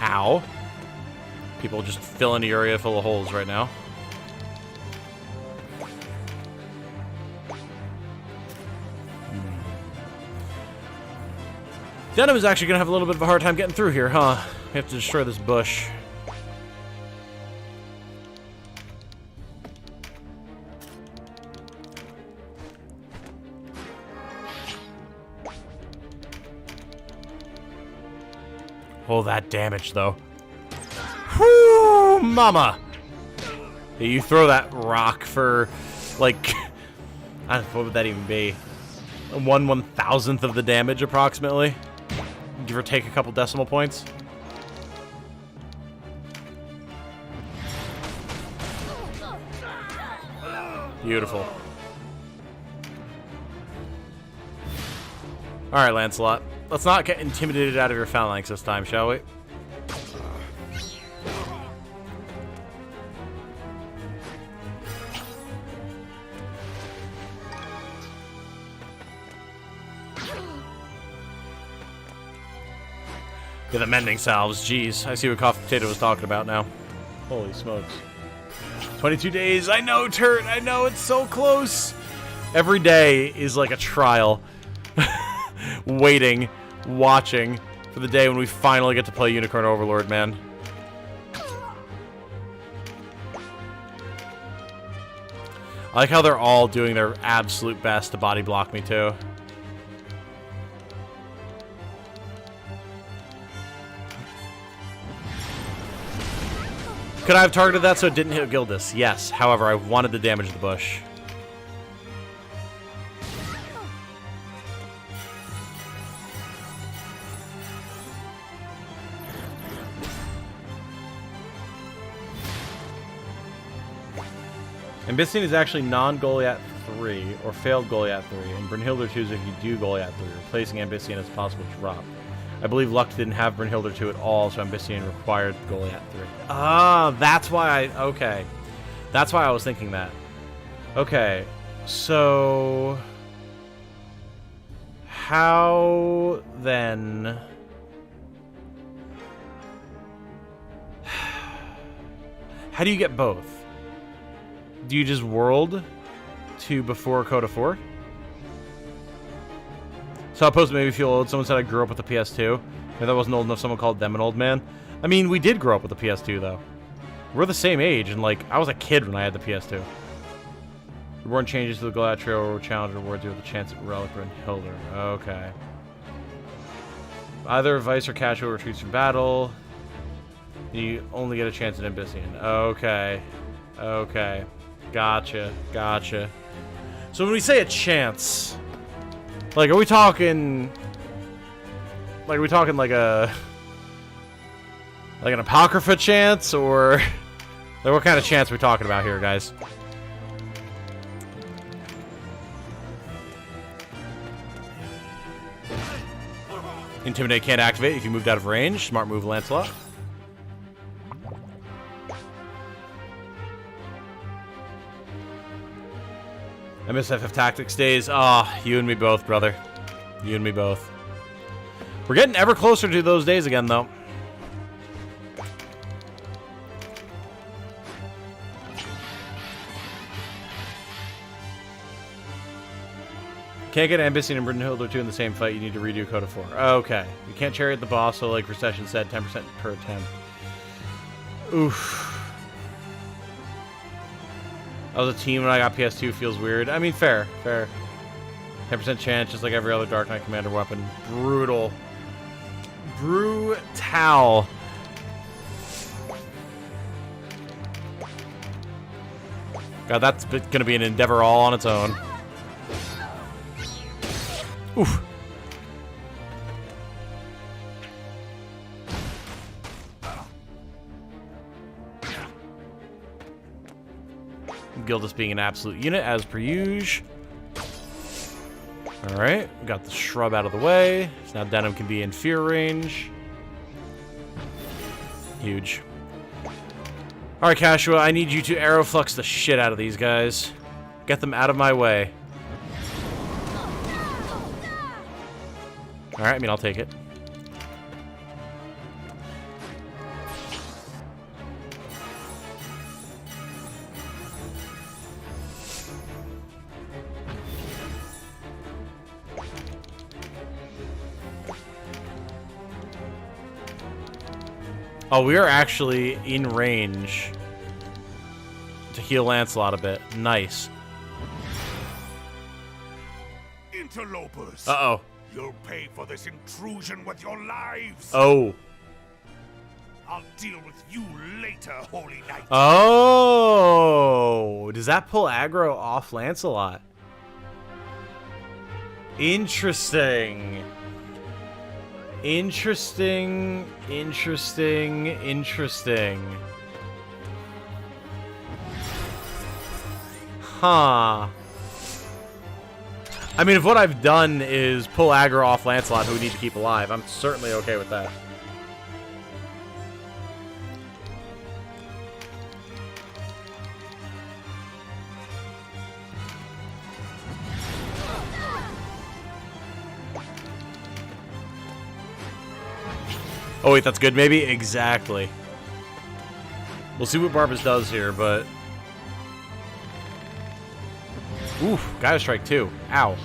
Ow. People just filling the area full of holes right now. Denim is actually going to have a little bit of a hard time getting through here, huh? We have to destroy this bush. Oh, that damage, though. Whoo, mama! Yeah, you throw that rock for, like, I don't know, what would that even be? 1/1000th of the damage, approximately. Give or take a couple decimal points. Beautiful. Alright, Lancelot. Let's not get intimidated out of your phalanx this time, shall we? Yeah, the mending salves. Jeez, I see what Coffee Potato was talking about now. Holy smokes. 22 days. I know, Turt. I know, it's so close. Every day is like a trial. Waiting, watching for the day when we finally get to play Unicorn Overlord, man. I like how they're all doing their absolute best to body block me, too. Could I have targeted that so it didn't hit Gildas? Yes. However, I wanted to damage the bush. Ambician is actually non-Goliath 3, or failed Goliath 3, and Brynhildr 2 is if you do Goliath 3, replacing Ambician as a possible drop. I believe Luck didn't have Brynhildr 2 at all, so Ambician required Goliath 3. Ah, that's why I... Okay. That's why I was thinking that. Okay. So... How, then... How do you get both? Do you just world to before CODA 4? So I'll post maybe feel old. Someone said I grew up with the PS2. If that wasn't old enough, someone called them an old man. I mean, we did grow up with the PS2, though. We're the same age, and, like, I was a kid when I had the PS2. Reward changes to the Goliath Trio Challenge rewards you with a chance at Relic Brynhildr. Okay. Either Vice or Casual retreats from battle. You only get a chance at Ambician. Okay. Okay. Gotcha. Gotcha. So when we say a chance, like, are we talking Like, are we talking like an Apocrypha chance, or like what kind of chance are we talking about here, guys? Intimidate can't activate if you moved out of range. Smart move, Lancelot. I miss FF Tactics days. Ah, you and me both, brother. You and me both. We're getting ever closer to those days again, though. Can't get Ambition and Brynhilde 2 in the same fight. You need to redo CODA 4. Okay. You can't chariot the boss, so like Recession said, 10% per attempt. Oof. I was a team when I got PS2. Feels weird. I mean, fair. 10% chance, just like every other Dark Knight Commander weapon. Brutal. Brutal. God, that's gonna be an endeavor all on its own. Oof. Gildas being an absolute unit, as per usual. Alright, we got the shrub out of the way. So now Denim can be in fear range. Huge. Alright, Cashua, I need you to Aeroflux the shit out of these guys. Get them out of my way. Alright, I mean, I'll take it. Oh, we are actually in range to heal Lancelot a bit. Nice. Interlopers. Uh-oh. You'll pay for this intrusion with your lives. Oh. I'll deal with you later, Holy Knight. Oh. Does that pull aggro off Lancelot? Interesting. Interesting. Huh. I mean, if what I've done is pull aggro off Lancelot, who we need to keep alive, I'm certainly okay with that. Oh wait, that's good maybe? Exactly. We'll see what Barbas does here, but... Oof, Gaia Strike 2. Ow.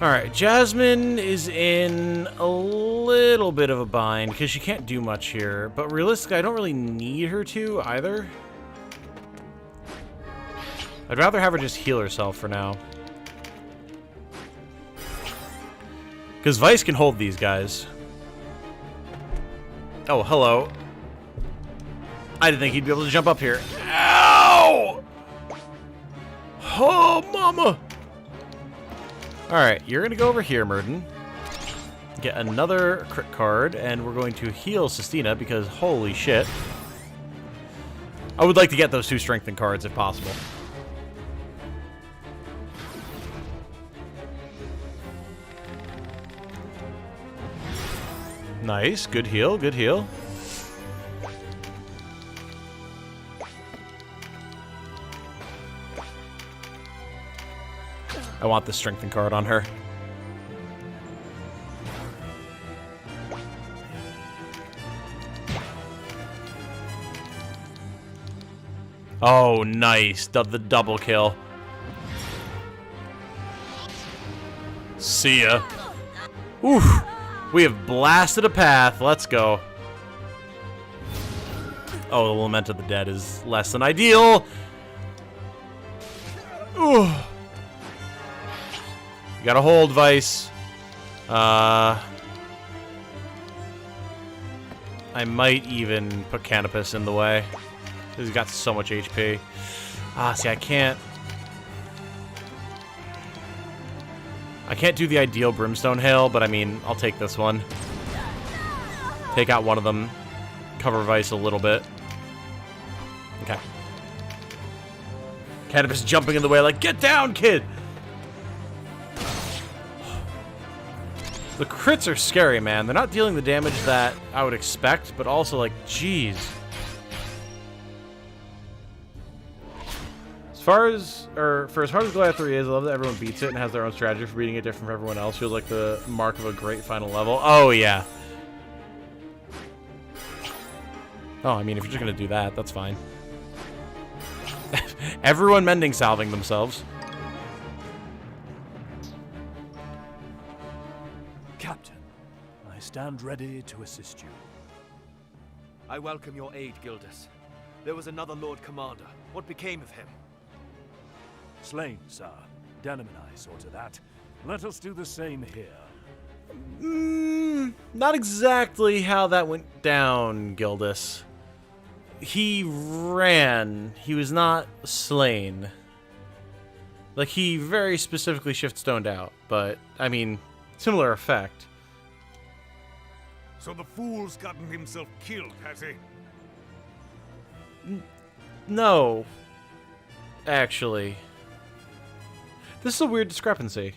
Alright, Jasmine is in a little bit of a bind, because she can't do much here. But realistically, I don't really need her to, either. I'd rather have her just heal herself for now. Because Vice can hold these guys. Oh, hello. I didn't think he'd be able to jump up here. Ow! Oh, mama! Alright, you're going to go over here, Murden. Get another crit card, and we're going to heal Sistina, because holy shit. I would like to get those 2 strengthen cards if possible. Nice. Good heal. Good heal. I want the strengthen card on her. Oh, nice. The double kill. See ya. Oof. We have blasted a path. Let's go. Oh, the Lament of the Dead is less than ideal. Ooh. You gotta hold, Vice. I might even put Canopus in the way. He's got so much HP. Ah, see, I can't do the ideal Brimstone Hail, but I mean, I'll take this one. Take out one of them. Cover Vice a little bit. Okay. Cannabis jumping in the way like, get down, kid! The crits are scary, man. They're not dealing the damage that I would expect, but also, like, jeez. For as hard as Goliath 3 is, I love that everyone beats it and has their own strategy for beating it different from everyone else. Feels like the mark of a great final level. Oh, yeah. Oh, I mean, if you're just gonna do that, that's fine. Everyone mending salving themselves. Captain, I stand ready to assist you. I welcome your aid, Gildas. There was another Lord Commander. What became of him? Slain, sir. Denim and I saw to that. Let us do the same here. Not exactly how that went down, Gildas. He ran. He was not slain. Like, he very specifically shift-stoned out, but, I mean, similar effect. So the fool's gotten himself killed, has he? No. Actually. This is a weird discrepancy.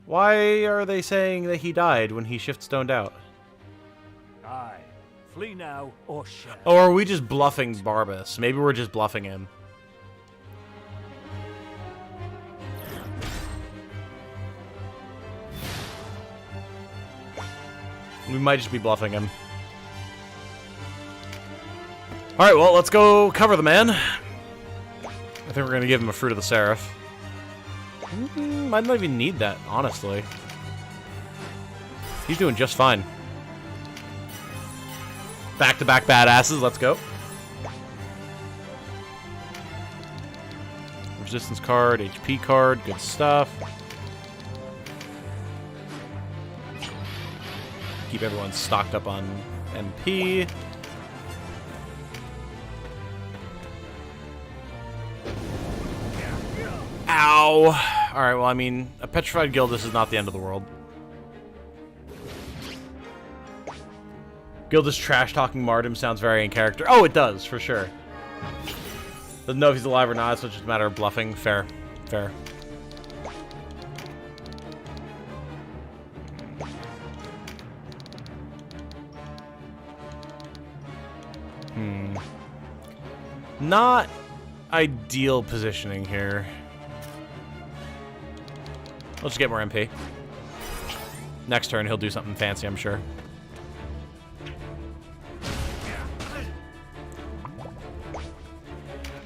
Why are they saying that he died when he shift-stoned out? Aye. Flee now or share. Or are we just bluffing Barbas? Maybe we're just bluffing him. We might just be bluffing him. Alright, well, let's go cover the man. I think we're going to give him a Fruit of the Seraph. Might not even need that, honestly. He's doing just fine. Back-to-back badasses, let's go. Resistance card, HP card, good stuff. Keep everyone stocked up on MP. Ow! Alright, well, I mean, a Petrified Gildas is not the end of the world. Gildas trash-talking Martyr sounds very in character. Oh, it does, for sure. Doesn't know if he's alive or not, so it's just a matter of bluffing. Fair. Fair. Not ideal positioning here. Let's just get more MP. Next turn, he'll do something fancy, I'm sure.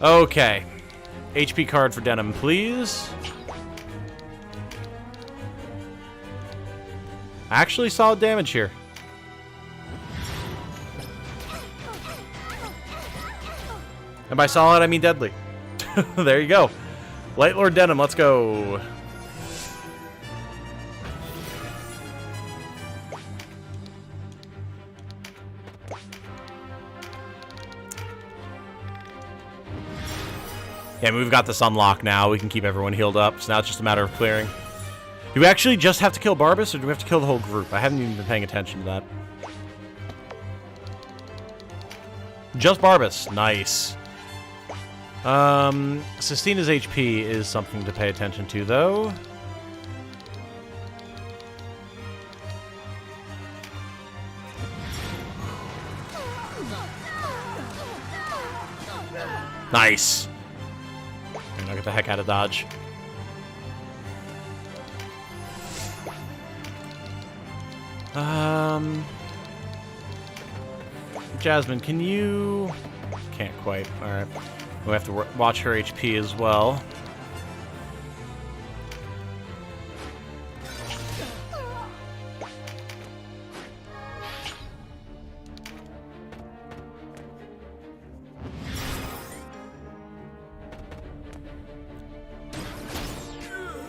Okay. HP card for Denim, please. Actually, solid damage here. And by solid, I mean deadly. There you go. Light Lord Denim, let's go. Yeah, we've got this unlocked now. We can keep everyone healed up. So now it's just a matter of clearing. Do we actually just have to kill Barbas, or do we have to kill the whole group? I haven't even been paying attention to that. Just Barbas. Nice. Sistina's HP is something to pay attention to, though. Nice. I'll get the heck out of dodge. Jasmine, can you... Can't quite. Alright. We have to watch her HP as well.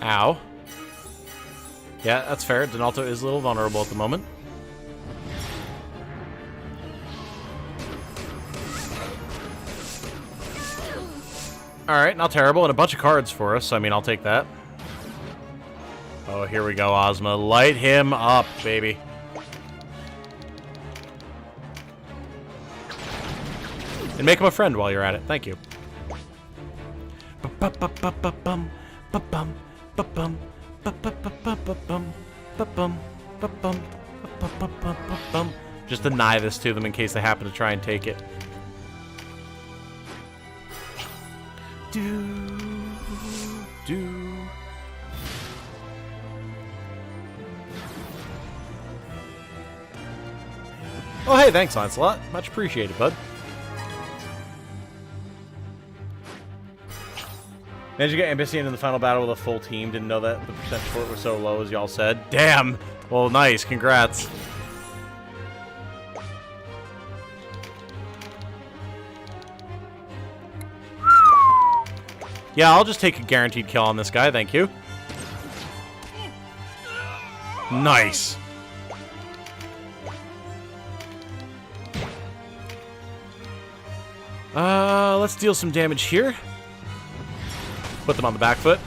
Ow. Yeah, that's fair. Donalto is a little vulnerable at the moment. Alright, not terrible. And a bunch of cards for us, so I mean, I'll take that. Oh, here we go, Ozma. Light him up, baby. And make him a friend while you're at it. Thank you. Just deny this to them in case they happen to try and take it. Oh, hey, thanks, Lancelot. Much appreciated, bud. Managed to get Ambitian in the final battle with a full team. Didn't know that the percent short was so low as y'all said. Damn! Well, nice. Congrats. Yeah, I'll just take a guaranteed kill on this guy. Thank you. Nice. Let's deal some damage here. Put them on the back foot.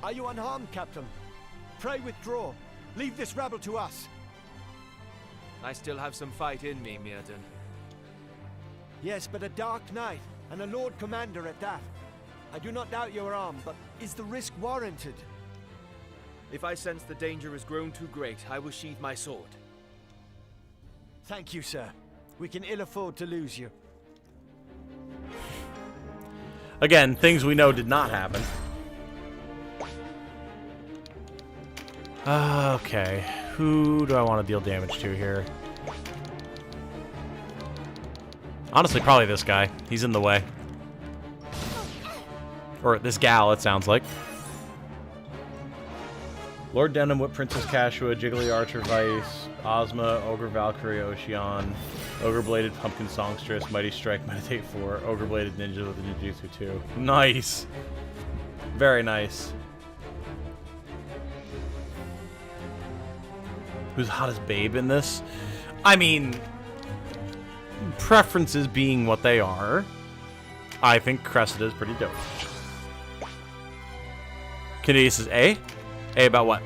Are you unharmed, Captain? Pray withdraw. Leave this rabble to us. I still have some fight in me, Mirden. Yes, but a Dark Knight, and a Lord Commander at that. I do not doubt your arm, but is the risk warranted? If I sense the danger has grown too great, I will sheathe my sword. Thank you, sir. We can ill afford to lose you. Again, things we know did not happen. Okay. Who do I want to deal damage to here? Honestly, probably this guy. He's in the way. Or this gal, it sounds like. Lord Denham, Whip Princess Cashua, Jiggly Archer Vice, Ozma, Ogre Valkyrie Ocean, Ogre Bladed Pumpkin Songstress, Mighty Strike, Meditate 4, Ogre Bladed Ninja with the Ninjutsu 2. Nice! Very nice. Who's the hottest babe in this? I mean, preferences being what they are, I think Cressida is pretty dope. Canadius is A? A about what?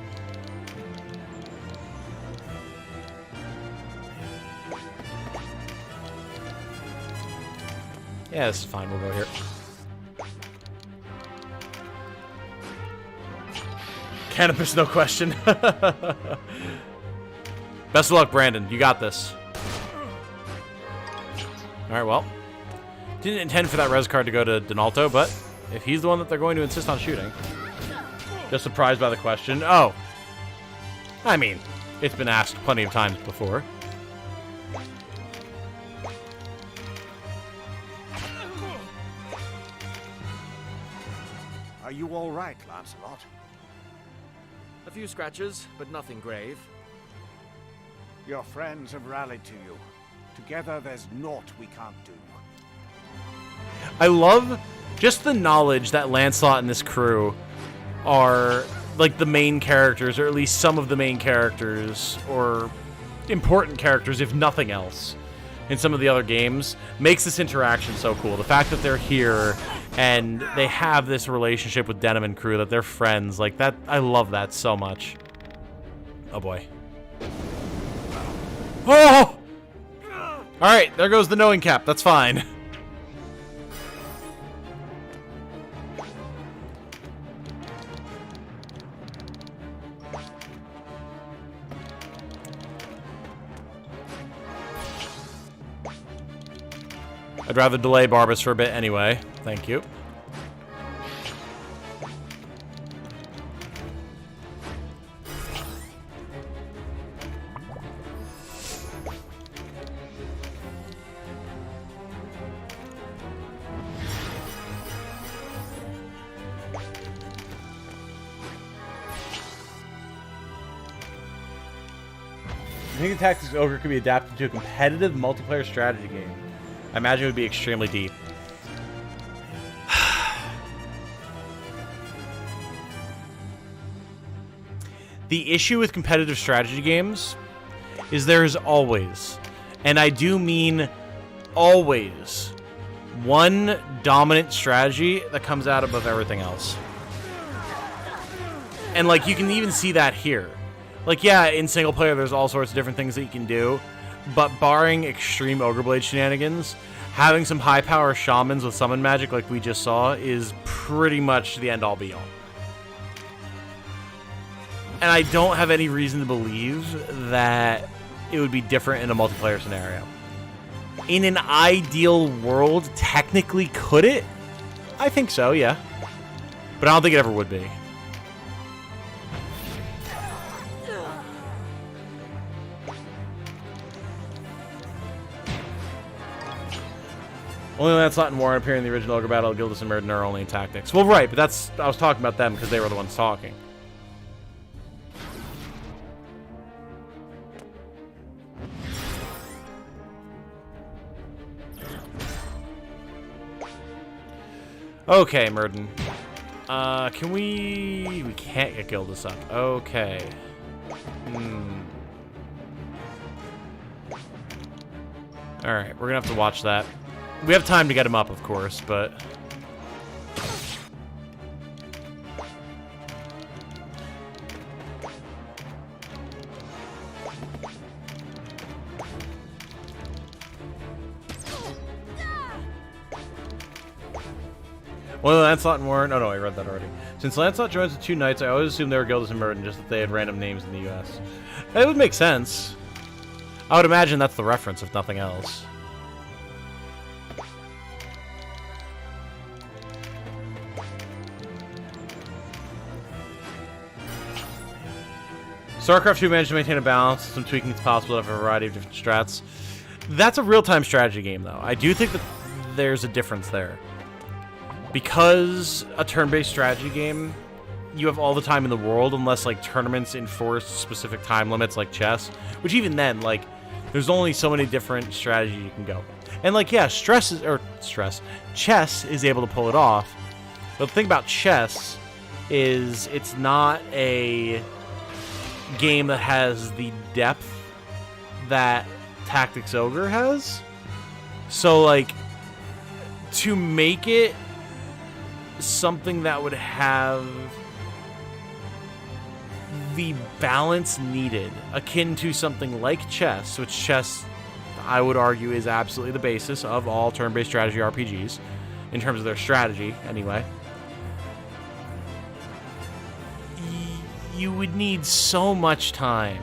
Yeah, this is fine. We'll go here. Cannabis, no question. Best of luck, Brandon. You got this. Alright, well. Didn't intend for that res card to go to Donalto, but if he's the one that they're going to insist on shooting. Just surprised by the question. Oh. I mean, it's been asked plenty of times before. Are you all right, Lancelot? A few scratches, but nothing grave. Your friends have rallied to you. Together, there's naught we can't do. I love just the knowledge that Lancelot and this crew are like the main characters, or at least some of the main characters, or important characters, if nothing else, in some of the other games, makes this interaction so cool. The fact that they're here and they have this relationship with Denham and crew, that they're friends, like that, I love that so much. Oh boy. Oh! Alright, there goes the knowing cap, that's fine. I'd rather delay Barbas for a bit anyway. Thank you. I think the Tactics Ogre could be adapted to a competitive multiplayer strategy game. I imagine it would be extremely deep. The issue with competitive strategy games is there is always And I do mean always one dominant strategy that comes out above everything else. And, like, you can even see that here. Like, yeah, in single player, there's all sorts of different things that you can do. But barring extreme Ogre Blade shenanigans, having some high-power shamans with summon magic like we just saw is pretty much the end-all be-all. And I don't have any reason to believe that it would be different in a multiplayer scenario. In an ideal world, technically, could it? I think so, yeah. But I don't think it ever would be. Only Lancelot and Warren appear in the original Ogre Battle. Gildas and Myrden are only in tactics. Well, right, but that's... I was talking about them because they were the ones talking. Okay, Myrden. Can we... We can't get Gildas up. Okay. Alright, we're gonna have to watch that. We have time to get him up, of course, but... Well, Lancelot and Warren... Oh, no, I read that already. Since Lancelot joins the two knights, I always assumed they were Gildas and Myrden, just that they had random names in the U.S. It would make sense. I would imagine that's the reference, if nothing else. StarCraft 2 managed to maintain a balance. Some tweaking is possible of a variety of different strats. That's a real-time strategy game, though. I do think that there's a difference there. Because a turn-based strategy game, you have all the time in the world, unless, like, tournaments enforce specific time limits, like chess. Which even then, like, there's only so many different strategies you can go. And, like, yeah, chess is able to pull it off. But the thing about chess is it's not a game that has the depth that Tactics Ogre has. So, like, to make it something that would have the balance needed, akin to something like chess, which chess, I would argue, is absolutely the basis of all turn-based strategy RPGs, in terms of their strategy, anyway. You would need so much time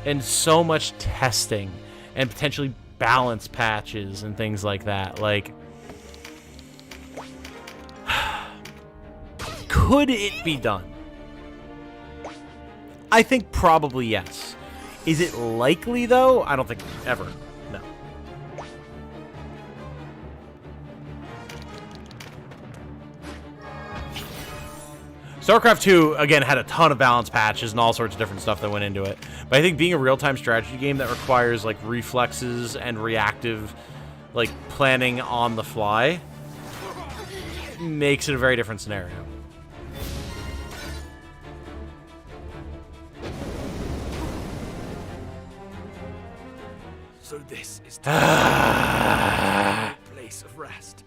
and so much testing and potentially balance patches and things like that. Like, could it be done? I think probably yes. Is it likely, though? I don't think ever. No. StarCraft 2, again, had a ton of balance patches and all sorts of different stuff that went into it. But I think being a real-time strategy game that requires, like, reflexes and reactive, like, planning on the fly makes it a very different scenario. So this is the place of rest.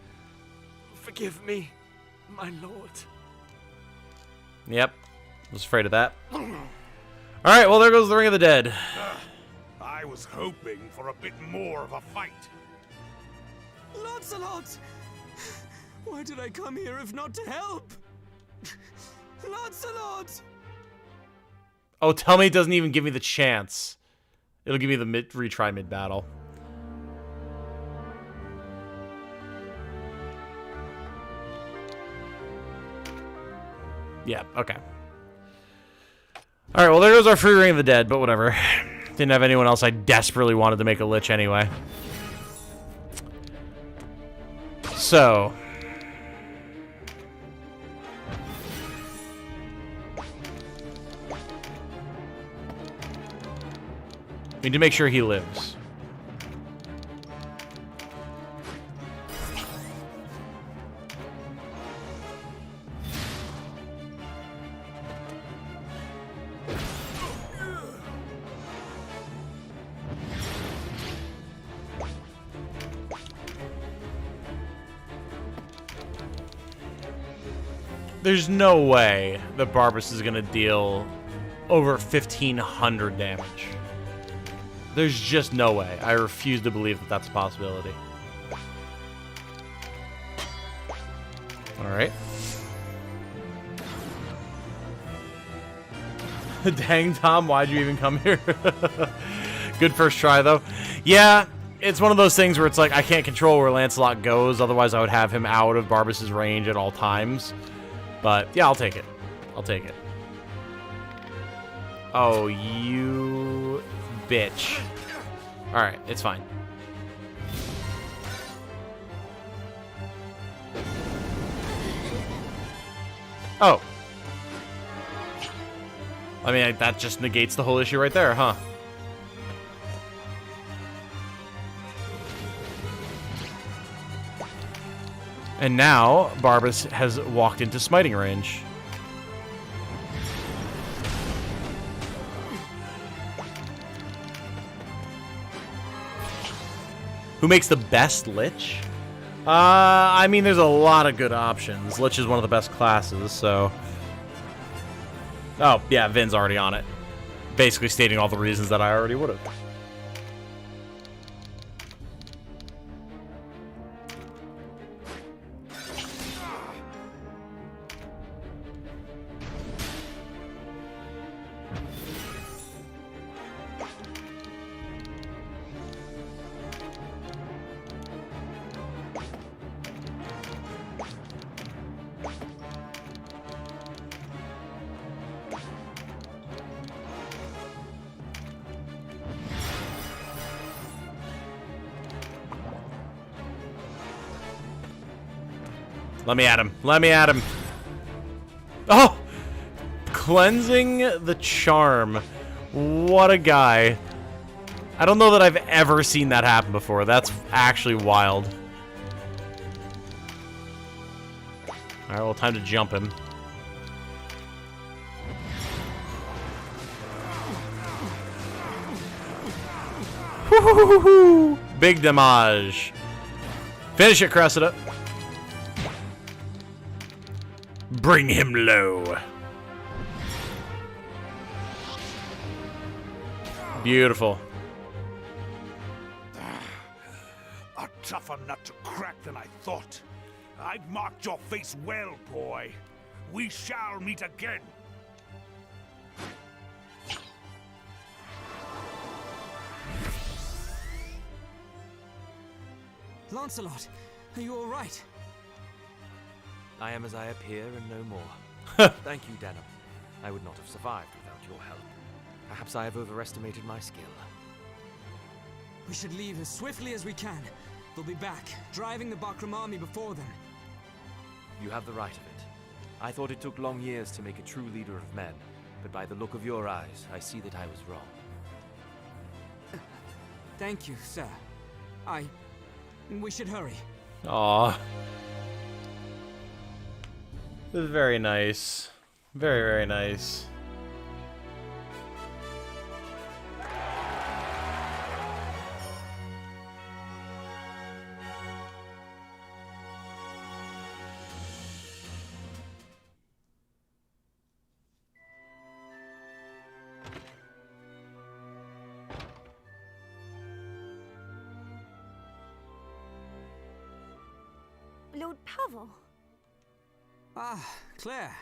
Forgive me, my lord. Yep. Was afraid of that. Alright, well, there goes the Ring of the Dead. I was hoping for a bit more of a fight. Lancelot! Why did I come here if not to help? Lancelot! Oh, tell me it doesn't even give me the chance. It'll give me the retry mid-battle. Yeah, okay. Alright, well, there goes our free Ring of the Dead, but whatever. Didn't have anyone else I desperately wanted to make a Lich anyway. So. Need to make sure he lives. There's no way that Barbas is going to deal over 1,500 damage. There's just no way. I refuse to believe that that's a possibility. Alright. Dang, Tom, why'd you even come here? Good first try, though. Yeah, it's one of those things where it's like, I can't control where Lancelot goes, otherwise I would have him out of Barbas's range at all times. But, yeah, I'll take it. I'll take it. Oh, you bitch. Alright, it's fine. Oh. I mean, that just negates the whole issue right there, huh? And now, Barbas has walked into smiting range. Who makes the best Lich? I mean, there's a lot of good options. Lich is one of the best classes, so... Oh, yeah, Vin's already on it. Basically stating all the reasons that I already would have. Let me at him. Let me at him. Oh! Cleansing the charm. What a guy. I don't know that I've ever seen that happen before. That's actually wild. Alright, well, time to jump him. Woo-hoo-hoo-hoo! Big damage. Finish it, Cressida. Bring him low. Beautiful. A tougher nut to crack than I thought. I've marked your face well, boy. We shall meet again. Lancelot, are you all right? I am as I appear and no more. Thank you, Denham. I would not have survived without your help. Perhaps I have overestimated my skill. We should leave as swiftly as we can. They'll be back, driving the Bakram army before them. You have the right of it. I thought it took long years to make a true leader of men, but by the look of your eyes, I see that I was wrong. Thank you, sir. We should hurry. Aww. This is very nice. Very, very nice. Lord Pavel. Ah, Claire.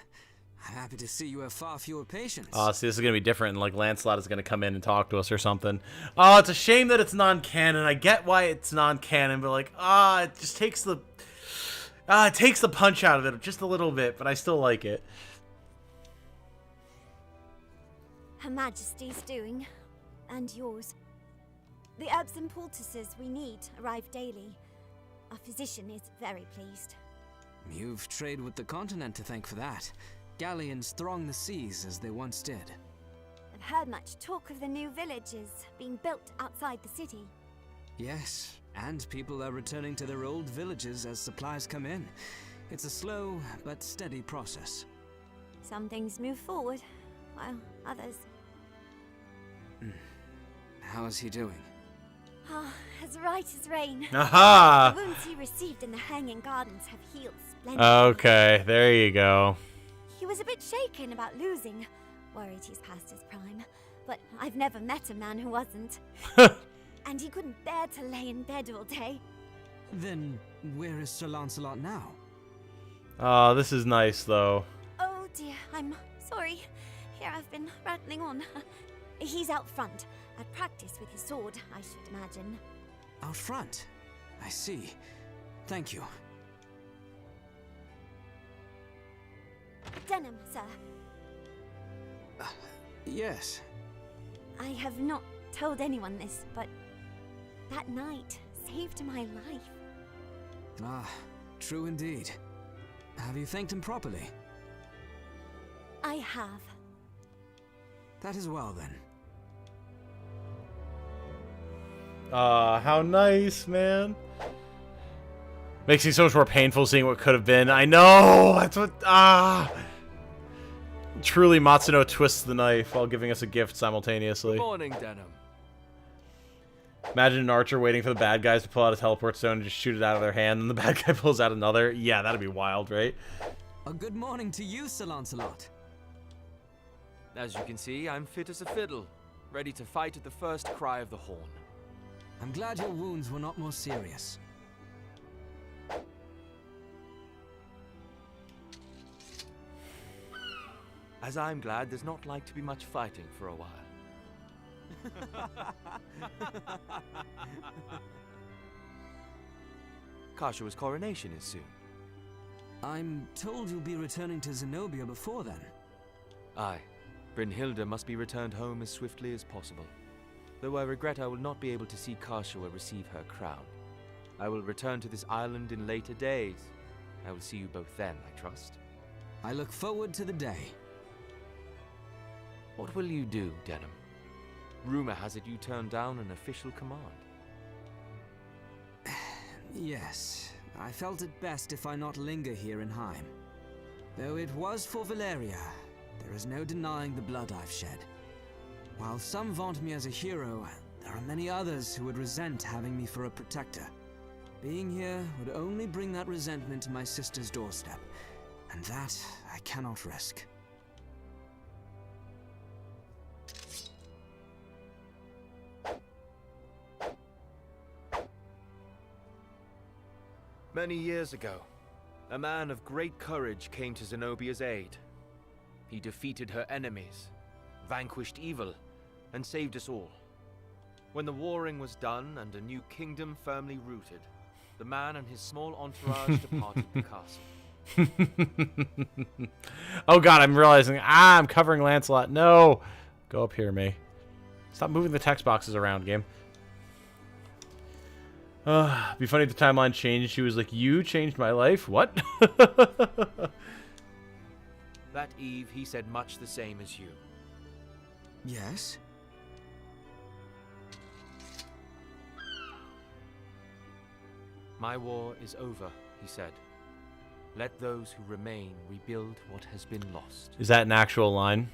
I'm happy to see you have far fewer patients. Oh, see, this is going to be different. Like, Lancelot is going to come in and talk to us or something. Oh, it's a shame that it's non-canon. I get why it's non-canon, but, like, it just takes the... it takes the punch out of it just a little bit, but I still like it. Her Majesty's doing, and yours. The herbs and poultices we need arrive daily. Our physician is very pleased. You've traded with the continent to thank for that. Galleons throng the seas as they once did. I've heard much talk of the new villages being built outside the city. Yes, and people are returning to their old villages as supplies come in. It's a slow but steady process. Some things move forward, while others... How is he doing? As right as rain. Aha! The wounds he received in the Hanging Gardens have healed splendidly. Okay, there you go. He was a bit shaken about losing, worried he's past his prime. But I've never met a man who wasn't. And he couldn't bear to lay in bed all day. Then where is Sir Lancelot now? This is nice, though. Oh dear, I'm sorry. Here I've been rattling on. He's out front, at practice with his sword, I should imagine. Out front? I see. Thank you. Denham, sir. Yes. I have not told anyone this, but that night saved my life. Ah, true indeed. Have you thanked him properly? I have. That is well, then. How nice, man. Makes me so much more painful seeing what could have been. I know! That's what... Truly, Matsuno twists the knife while giving us a gift simultaneously. Good morning, Denham. Imagine an archer waiting for the bad guys to pull out a teleport stone and just shoot it out of their hand, and the bad guy pulls out another. Yeah, that'd be wild, right? A good morning to you, Sir Lancelot. As you can see, I'm fit as a fiddle, ready to fight at the first cry of the horn. I'm glad your wounds were not more serious. As I'm glad there's not like to be much fighting for a while. Karshua's coronation is soon. I'm told you'll be returning to Zenobia before then. Aye. Brynhilda must be returned home as swiftly as possible. Though I regret I will not be able to see Karshua receive her crown. I will return to this island in later days. I will see you both then, I trust. I look forward to the day. What will you do, Denham? Rumor has it you turned down an official command. Yes, I felt it best if I not linger here in Heim. Though it was for Valeria, there is no denying the blood I've shed. While some vaunt me as a hero, there are many others who would resent having me for a protector. Being here would only bring that resentment to my sister's doorstep, and that I cannot risk. Many years ago, a man of great courage came to Zenobia's aid. He defeated her enemies, vanquished evil, and saved us all. When the warring was done and a new kingdom firmly rooted, the man and his small entourage departed the castle. Oh god, I'm realizing, I'm covering Lancelot. No! Go up here, May. Stop moving the text boxes around, game. Be funny if the timeline changed. She was like, you changed my life? What? That eve, he said much the same as you. Yes? My war is over, he said. Let those who remain rebuild what has been lost. Is that an actual line?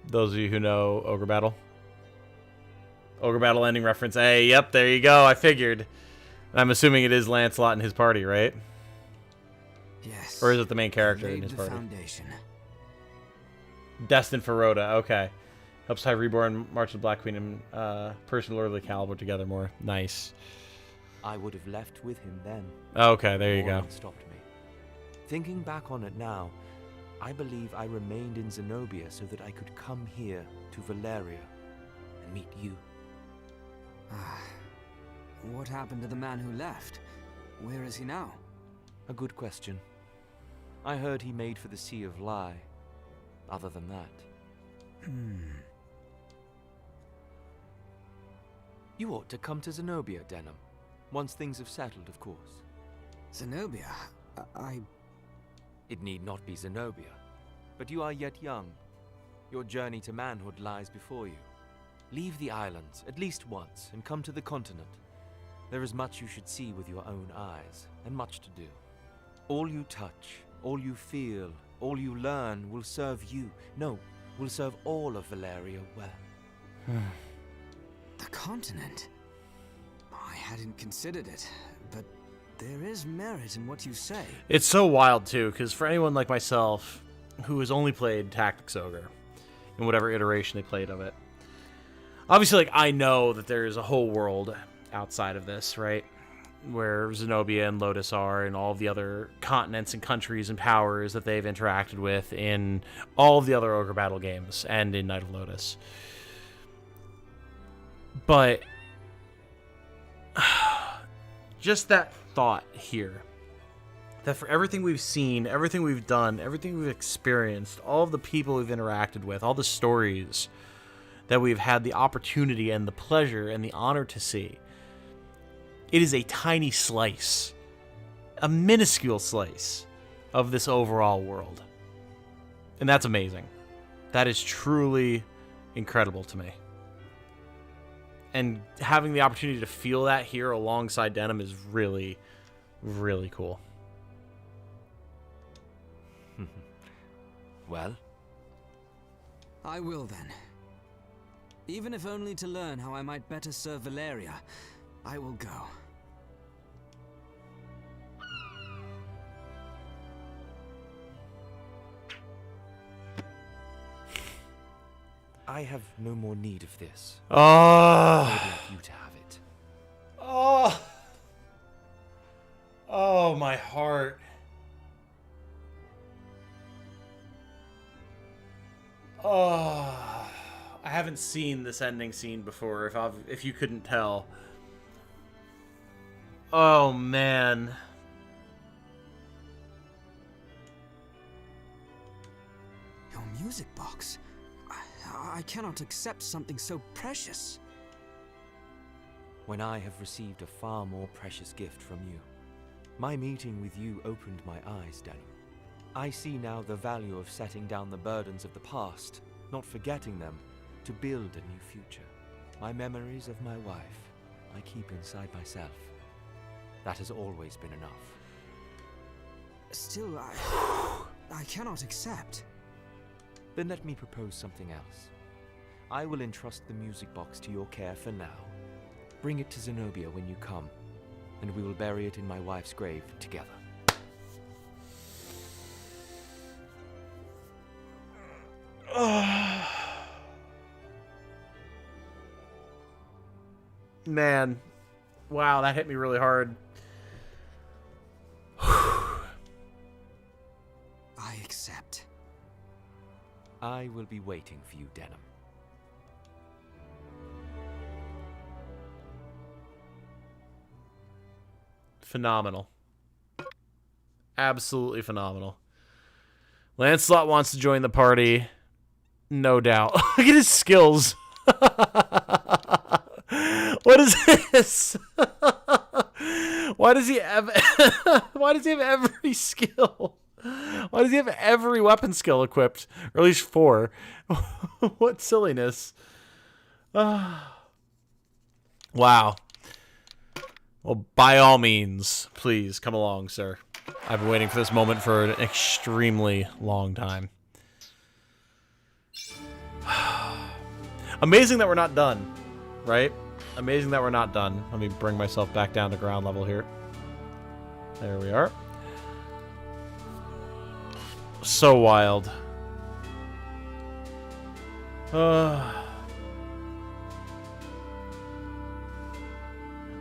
Those of you who know Ogre Battle? Ogre Battle ending reference. Hey, yep, there you go. I figured. I'm assuming it is Lancelot and his party, right? Yes. Or is it the main character in his party? Foundation. Destined for Rhoda. Okay. Helps High Reborn, March of the Black Queen, and Person of Lordly Caliber together more. Nice. I would have left with him then. Okay, there you No go. one stopped me. Thinking back on it now, I believe I remained in Zenobia so that I could come here to Valeria and meet you. What happened to the man who left? Where is he now? A good question. I heard he made for the Sea of Lie. Other than that. You ought to come to Zenobia, Denham. Once things have settled, of course. Zenobia? It need not be Zenobia. But you are yet young. Your journey to manhood lies before you. Leave the islands, at least once, and come to the continent. There is much you should see with your own eyes, and much to do. All you touch, all you feel, all you learn will serve you. No, will serve all of Valeria well. The continent? I hadn't considered it, but there is merit in what you say. It's so wild, too, because for anyone like myself, who has only played Tactics Ogre in whatever iteration they played of it. Obviously, like, I know that there's a whole world outside of this, right? Where Zenobia and Lotus are, and all of the other continents and countries and powers that they've interacted with in all of the other Ogre Battle games and in Night of Lotus. But just that thought here, that for everything we've seen, everything we've done, everything we've experienced, all of the people we've interacted with, all the stories that we've had the opportunity and the pleasure and the honor to see, it is a tiny slice, a minuscule slice of this overall world. And that's amazing. That is truly incredible to me. And having the opportunity to feel that here alongside Denim is really, really cool. Well? I will then. Even if only to learn how I might better serve Valeria, I will go. I have no more need of this. Oh. I would like you to have it. Oh. Oh, my heart. Oh. I haven't seen this ending scene before, if you couldn't tell. Oh, man. Your music box. I cannot accept something so precious. When I have received a far more precious gift from you. My meeting with you opened my eyes, Denim. I see now the value of setting down the burdens of the past, not forgetting them, to build a new future. My memories of my wife, I keep inside myself. That has always been enough. Still, I cannot accept. Then let me propose something else. I will entrust the music box to your care for now. Bring it to Zenobia when you come, and we will bury it in my wife's grave together. Man. Wow, that hit me really hard. I accept. I will be waiting for you, Denim. Phenomenal. Absolutely phenomenal. Lancelot wants to join the party. No doubt. Look at his skills. What is this? Why does he have every skill? Why does he have every weapon skill equipped? Or at least 4. What silliness. Wow. Well, by all means, please come along, sir. I've been waiting for this moment for an extremely long time. Amazing that we're not done, right? Amazing that we're not done. Let me bring myself back down to ground level here. There we are. So wild.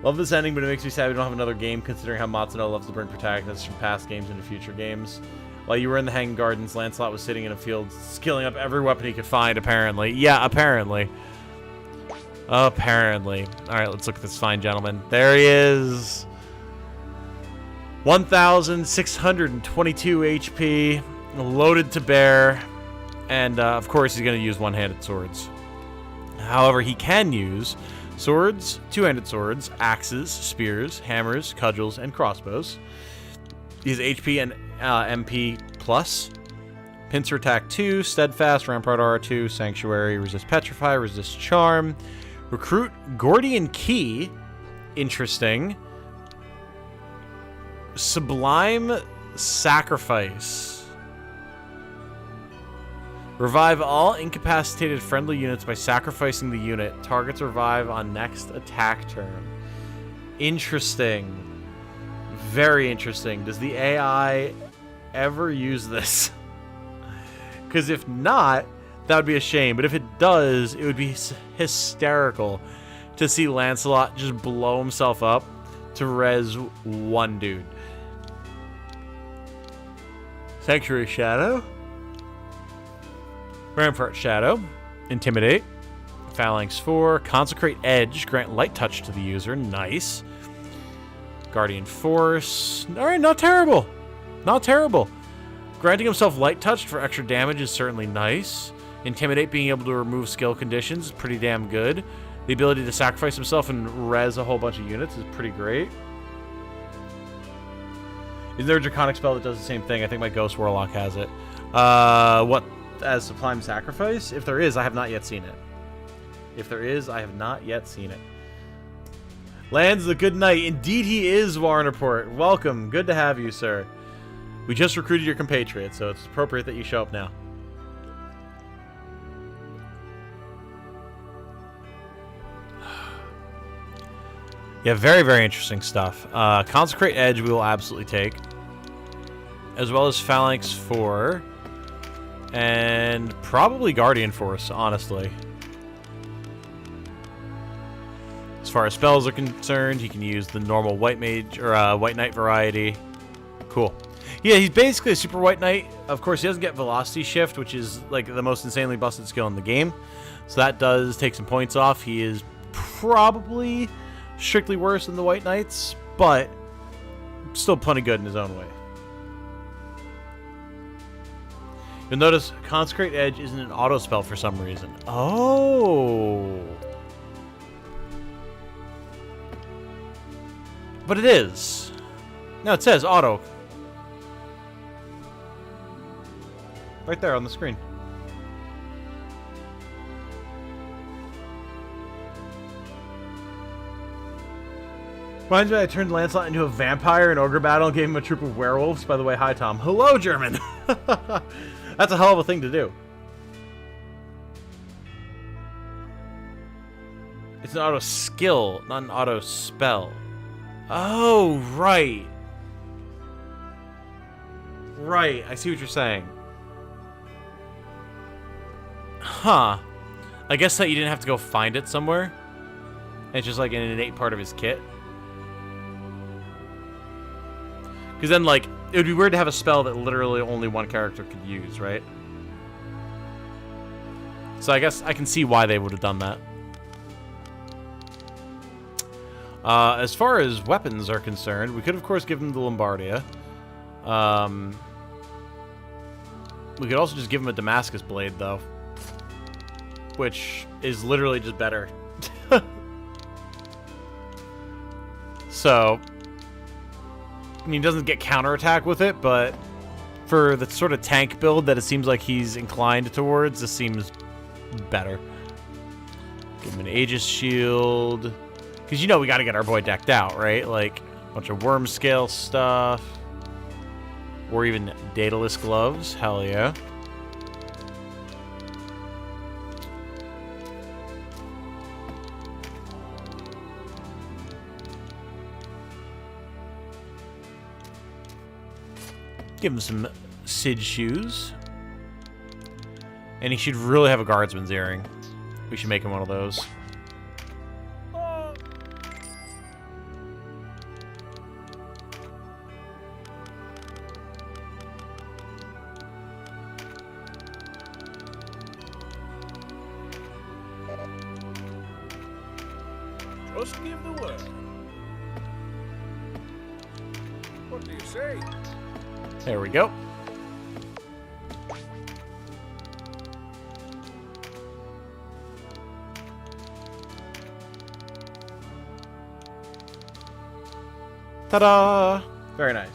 Love this ending, but it makes me sad we don't have another game, considering how Matsuno loves to bring protagonists from past games into future games. While you were in the Hanging Gardens, Lancelot was sitting in a field, skilling up every weapon he could find, apparently. Yeah, apparently. Apparently. Alright, let's look at this fine gentleman. There he is. 1,622 HP, loaded to bear, and of course he's going to use one-handed swords. However, he can use swords, two-handed swords, axes, spears, hammers, cudgels, and crossbows. He has HP and MP+, pincer attack 2, steadfast, rampart aura 2, sanctuary, resist petrify, resist charm, recruit Gordian key, interesting, sublime sacrifice. Revive all incapacitated friendly units by sacrificing the unit. Targets revive on next attack turn. Interesting. Very interesting. Does the AI ever use this? Because if not, that would be a shame. But if it does, it would be hysterical to see Lancelot just blow himself up to res one dude. Sanctuary Shadow. Rampart Shadow. Intimidate. Phalanx 4. Consecrate Edge. Grant light touch to the user. Nice. Guardian Force. Alright, not terrible. Not terrible. Granting himself light touch for extra damage is certainly nice. Intimidate, being able to remove skill conditions, is pretty damn good. The ability to sacrifice himself and res a whole bunch of units is pretty great. Is there a Draconic spell that does the same thing? I think my Ghost Warlock has it. What? As Sublime Sacrifice? If there is, I have not yet seen it. If there is, I have not yet seen it. Lands the good night. Indeed he is, Warrenport. Welcome. Good to have you, sir. We just recruited your compatriot, so it's appropriate that you show up now. Yeah, very, very interesting stuff. Consecrate Edge we will absolutely take. As well as Phalanx 4. And probably Guardian Force, honestly. As far as spells are concerned, he can use the normal White Mage or White Knight variety. Cool. Yeah, he's basically a super White Knight. Of course, he doesn't get Velocity Shift, which is like the most insanely busted skill in the game. So that does take some points off. He is probably strictly worse than the White Knights, but still plenty good in his own way. You'll notice Consecrate Edge isn't an auto spell for some reason. Oh. But it is. No, it says auto. Right there on the screen. Reminds me I turned Lancelot into a vampire in Ogre Battle and gave him a troop of werewolves. By the way, hi Tom. Hello, German! That's a hell of a thing to do. It's an auto skill, not an auto spell. Oh, right. Right, I see what you're saying. Huh. I guess that you didn't have to go find it somewhere. It's just like an innate part of his kit. Because then, like, it would be weird to have a spell that literally only one character could use, right? So I guess I can see why they would have done that. As far as weapons are concerned, we could, of course, give him the Lombardia. We could also just give him a Damascus Blade, though. Which is literally just better. So, I mean, he doesn't get counterattack with it, but for the sort of tank build that it seems like he's inclined towards, this seems better. Give him an Aegis Shield. Because, you know, we got to get our boy decked out, right? Like, a bunch of worm scale stuff. Or even Daedalus gloves. Hell yeah. Give him some Sid shoes. And he should really have a guardsman's earring. We should make him one of those. Just give the word. What do you say? There we go. Ta-da! Very nice.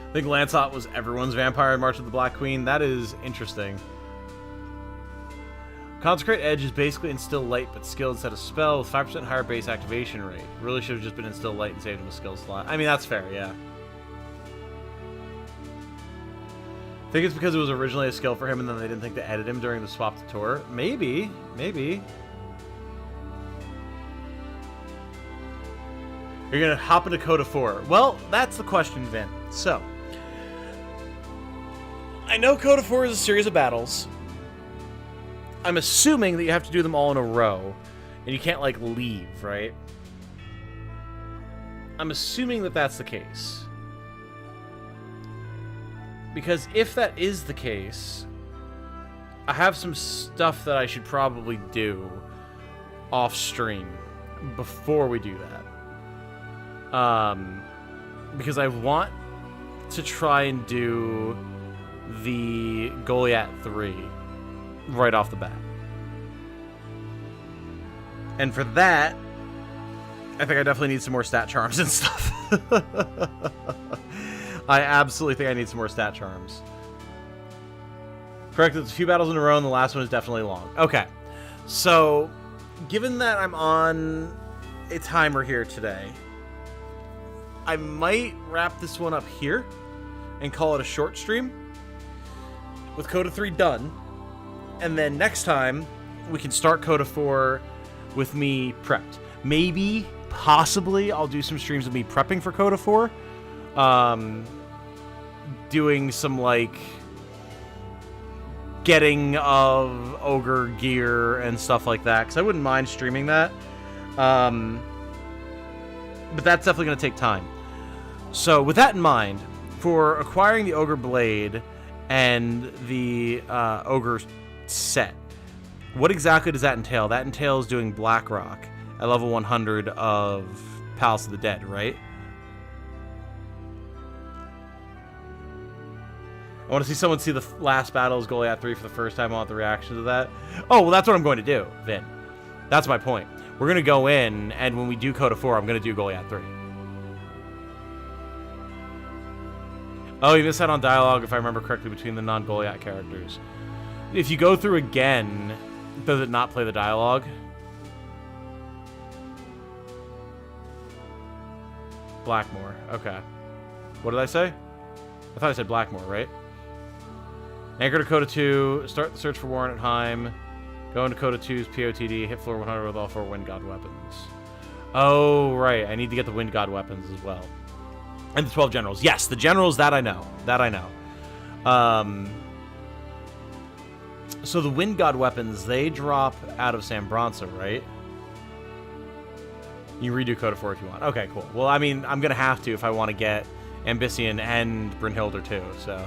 I think Lancelot was everyone's vampire in March of the Black Queen. That is interesting. Consecrate Edge is basically Instill Light, but skill instead of spell with 5% higher base activation rate. Really should have just been Instill Light and saved him a skill slot. I mean, that's fair, yeah. I think it's because it was originally a skill for him and then they didn't think to edit him during the swap to tour. Maybe. Maybe. You're going to hop into CODA 4. Well, that's the question, Vin. So, I know CODA 4 is a series of battles. I'm assuming that you have to do them all in a row, and you can't, like, leave, right? I'm assuming that that's the case. Because if that is the case, I have some stuff that I should probably do off stream before we do that. Because I want to try and do the Goliath 3 right off the bat. And for that, I think I definitely need some more stat charms and stuff. I absolutely think I need some more stat charms. Correct, it's a few battles in a row, and the last one is definitely long. Okay, so given that I'm on a timer here today, I might wrap this one up here and call it a short stream with CODA 3 done. And then next time, we can start CODA 4 with me prepped. Maybe, possibly, I'll do some streams of me prepping for CODA 4. Doing some, like, getting of Ogre gear and stuff like that, because I wouldn't mind streaming that. But that's definitely going to take time. So, with that in mind, for acquiring the Ogre Blade and the Ogre set, what exactly does that entail? That entails doing Blackrock at level 100 of Palace of the Dead, right? I want to see someone see the last battles Goliath 3 for the first time. I want the reaction to that. Oh, well, that's what I'm going to do, Vin. That's my point. We're going to go in, and when we do CODA 4, I'm going to do Goliath 3. Oh, you missed out on dialogue, if I remember correctly, between the non-Goliath characters. If you go through again, does it not play the dialogue? Blackmore. Okay. What did I say? I thought I said Blackmore, right? Anchor to CODA 2. Start the search for Warren at Heim. Go into CODA 2's POTD. Hit floor 100 with all 4 Wind God weapons. Oh, right. I need to get the Wind God weapons as well. And the 12 generals. Yes, the generals, that I know. That I know. So the Wind God weapons, they drop out of Sambronsa, right? You can redo CODA 4 if you want. Okay, cool. Well, I mean, I'm going to have to if I want to get Ambition and Brynhildr too, so.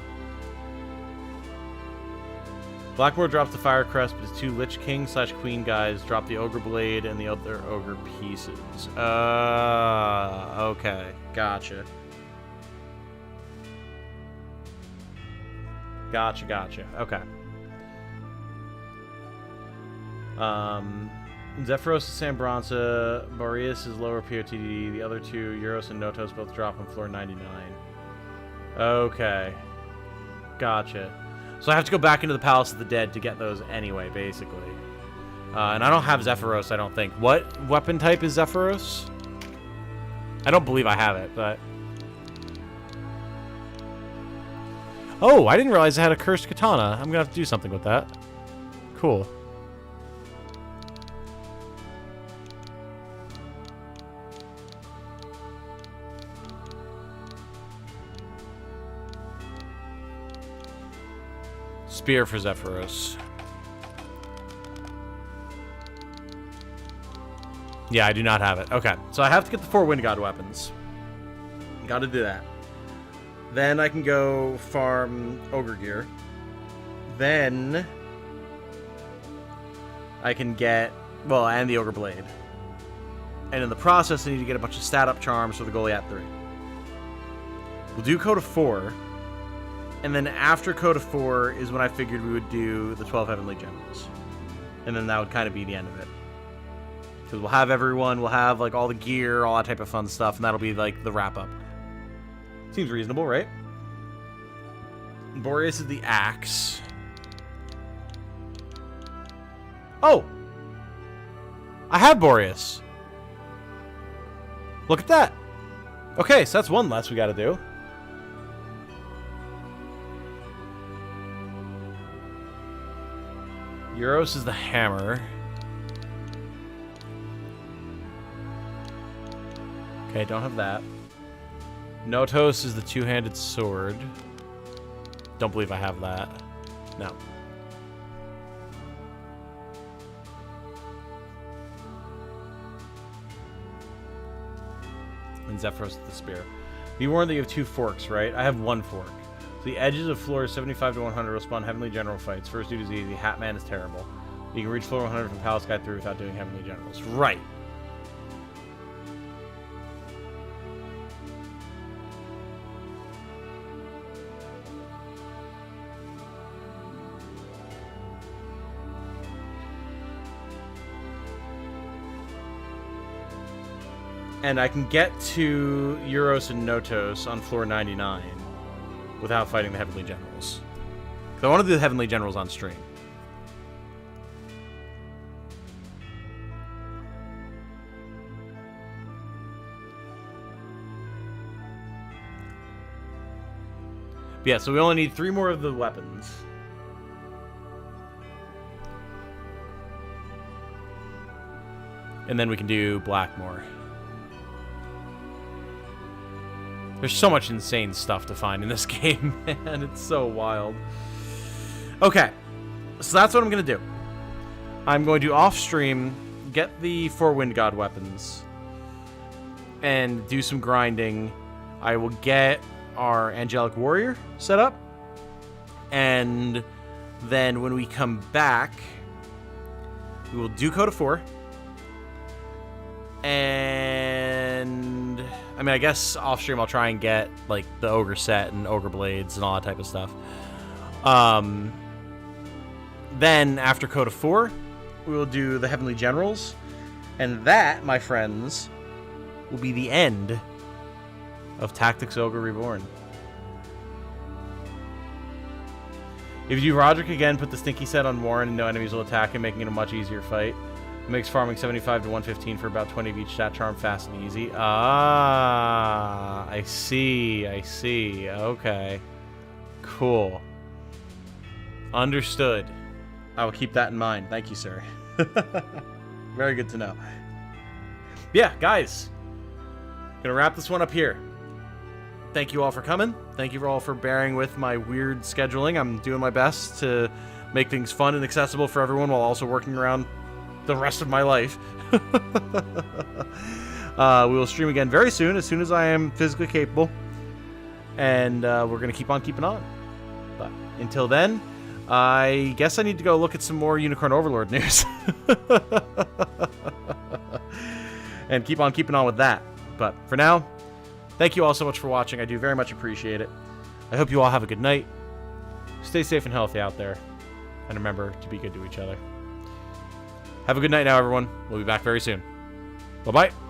Blackmore drops the Fire Crest, but his 2 Lich King / Queen guys drop the Ogre Blade and the other Ogre pieces. Okay. Gotcha. Gotcha. Okay. Zephyros is Sambronsa, Boreas is lower POTD, the other 2, Euros and Notos, both drop on floor 99. Okay. Gotcha. So I have to go back into the Palace of the Dead to get those anyway, basically. And I don't have Zephyros, I don't think. What weapon type is Zephyros? I don't believe I have it, but... Oh, I didn't realize I had a cursed katana. I'm gonna have to do something with that. Cool. Spear for Zephyros. Yeah, I do not have it. Okay, so I have to get the 4 Wind God weapons. Gotta do that. Then I can go farm Ogre gear. Then I can get, well, and the Ogre Blade. And in the process, I need to get a bunch of stat up charms for the Goliath 3. We'll do CODA 4. And then after CODA 4 is when I figured we would do the 12 Heavenly Generals. And then that would kind of be the end of it. Because we'll have everyone, we'll have like all the gear, all that type of fun stuff, and that'll be like the wrap-up. Seems reasonable, right? Boreas is the axe. Oh! I have Boreas. Look at that. Okay, so that's one less we gotta do. Euros is the hammer. Okay, don't have that. Notos is the 2-handed sword. don't believe I have that. No. And Zephyros with the spear. Be warned that you have 2 forks, right? I have 1 fork. So the edges of floors 75 to 100 will spawn Heavenly General fights. First dude is easy. Hatman is terrible. You can reach floor 100 from Palace Guide through without doing Heavenly Generals. Right. And I can get to Euros and Notos on floor 99 without fighting the Heavenly Generals. I want to do the Heavenly Generals on stream. But yeah, so we only need 3 more of the weapons. And then we can do Blackmore. There's so much insane stuff to find in this game, man. It's so wild. Okay, so that's what I'm going to do. I'm going to off-stream get the 4 Wind God weapons and do some grinding. I will get our Angelic Warrior set up. And then when we come back, we will do CODA 4. And I mean, I guess off stream I'll try and get like the Ogre set and Ogre Blades and all that type of stuff. Then after CODA 4, we will do the Heavenly Generals. And that, my friends, will be the end of Tactics Ogre Reborn. If you do Roderick again, put the Stinky set on Warren and no enemies will attack him, making it a much easier fight. It makes farming 75 to 115 for about 20 of each stat charm fast and easy. Ah, I see. I see. Okay. Cool. Understood. I will keep that in mind. Thank you, sir. Very good to know. Yeah, guys. Gonna wrap this one up here. Thank you all for coming. Thank you all for bearing with my weird scheduling. I'm doing my best to make things fun and accessible for everyone while also working around the rest of my life. We will stream again very soon as I am physically capable. And we're going to keep on keeping on. But until then, I guess I need to go look at some more Unicorn Overlord news. And keep on keeping on with that. But for now, thank you all so much for watching. I do very much appreciate it. I hope you all have a good night. Stay safe and healthy out there. And remember to be good to each other. Have a good night now, everyone. We'll be back very soon. Bye-bye.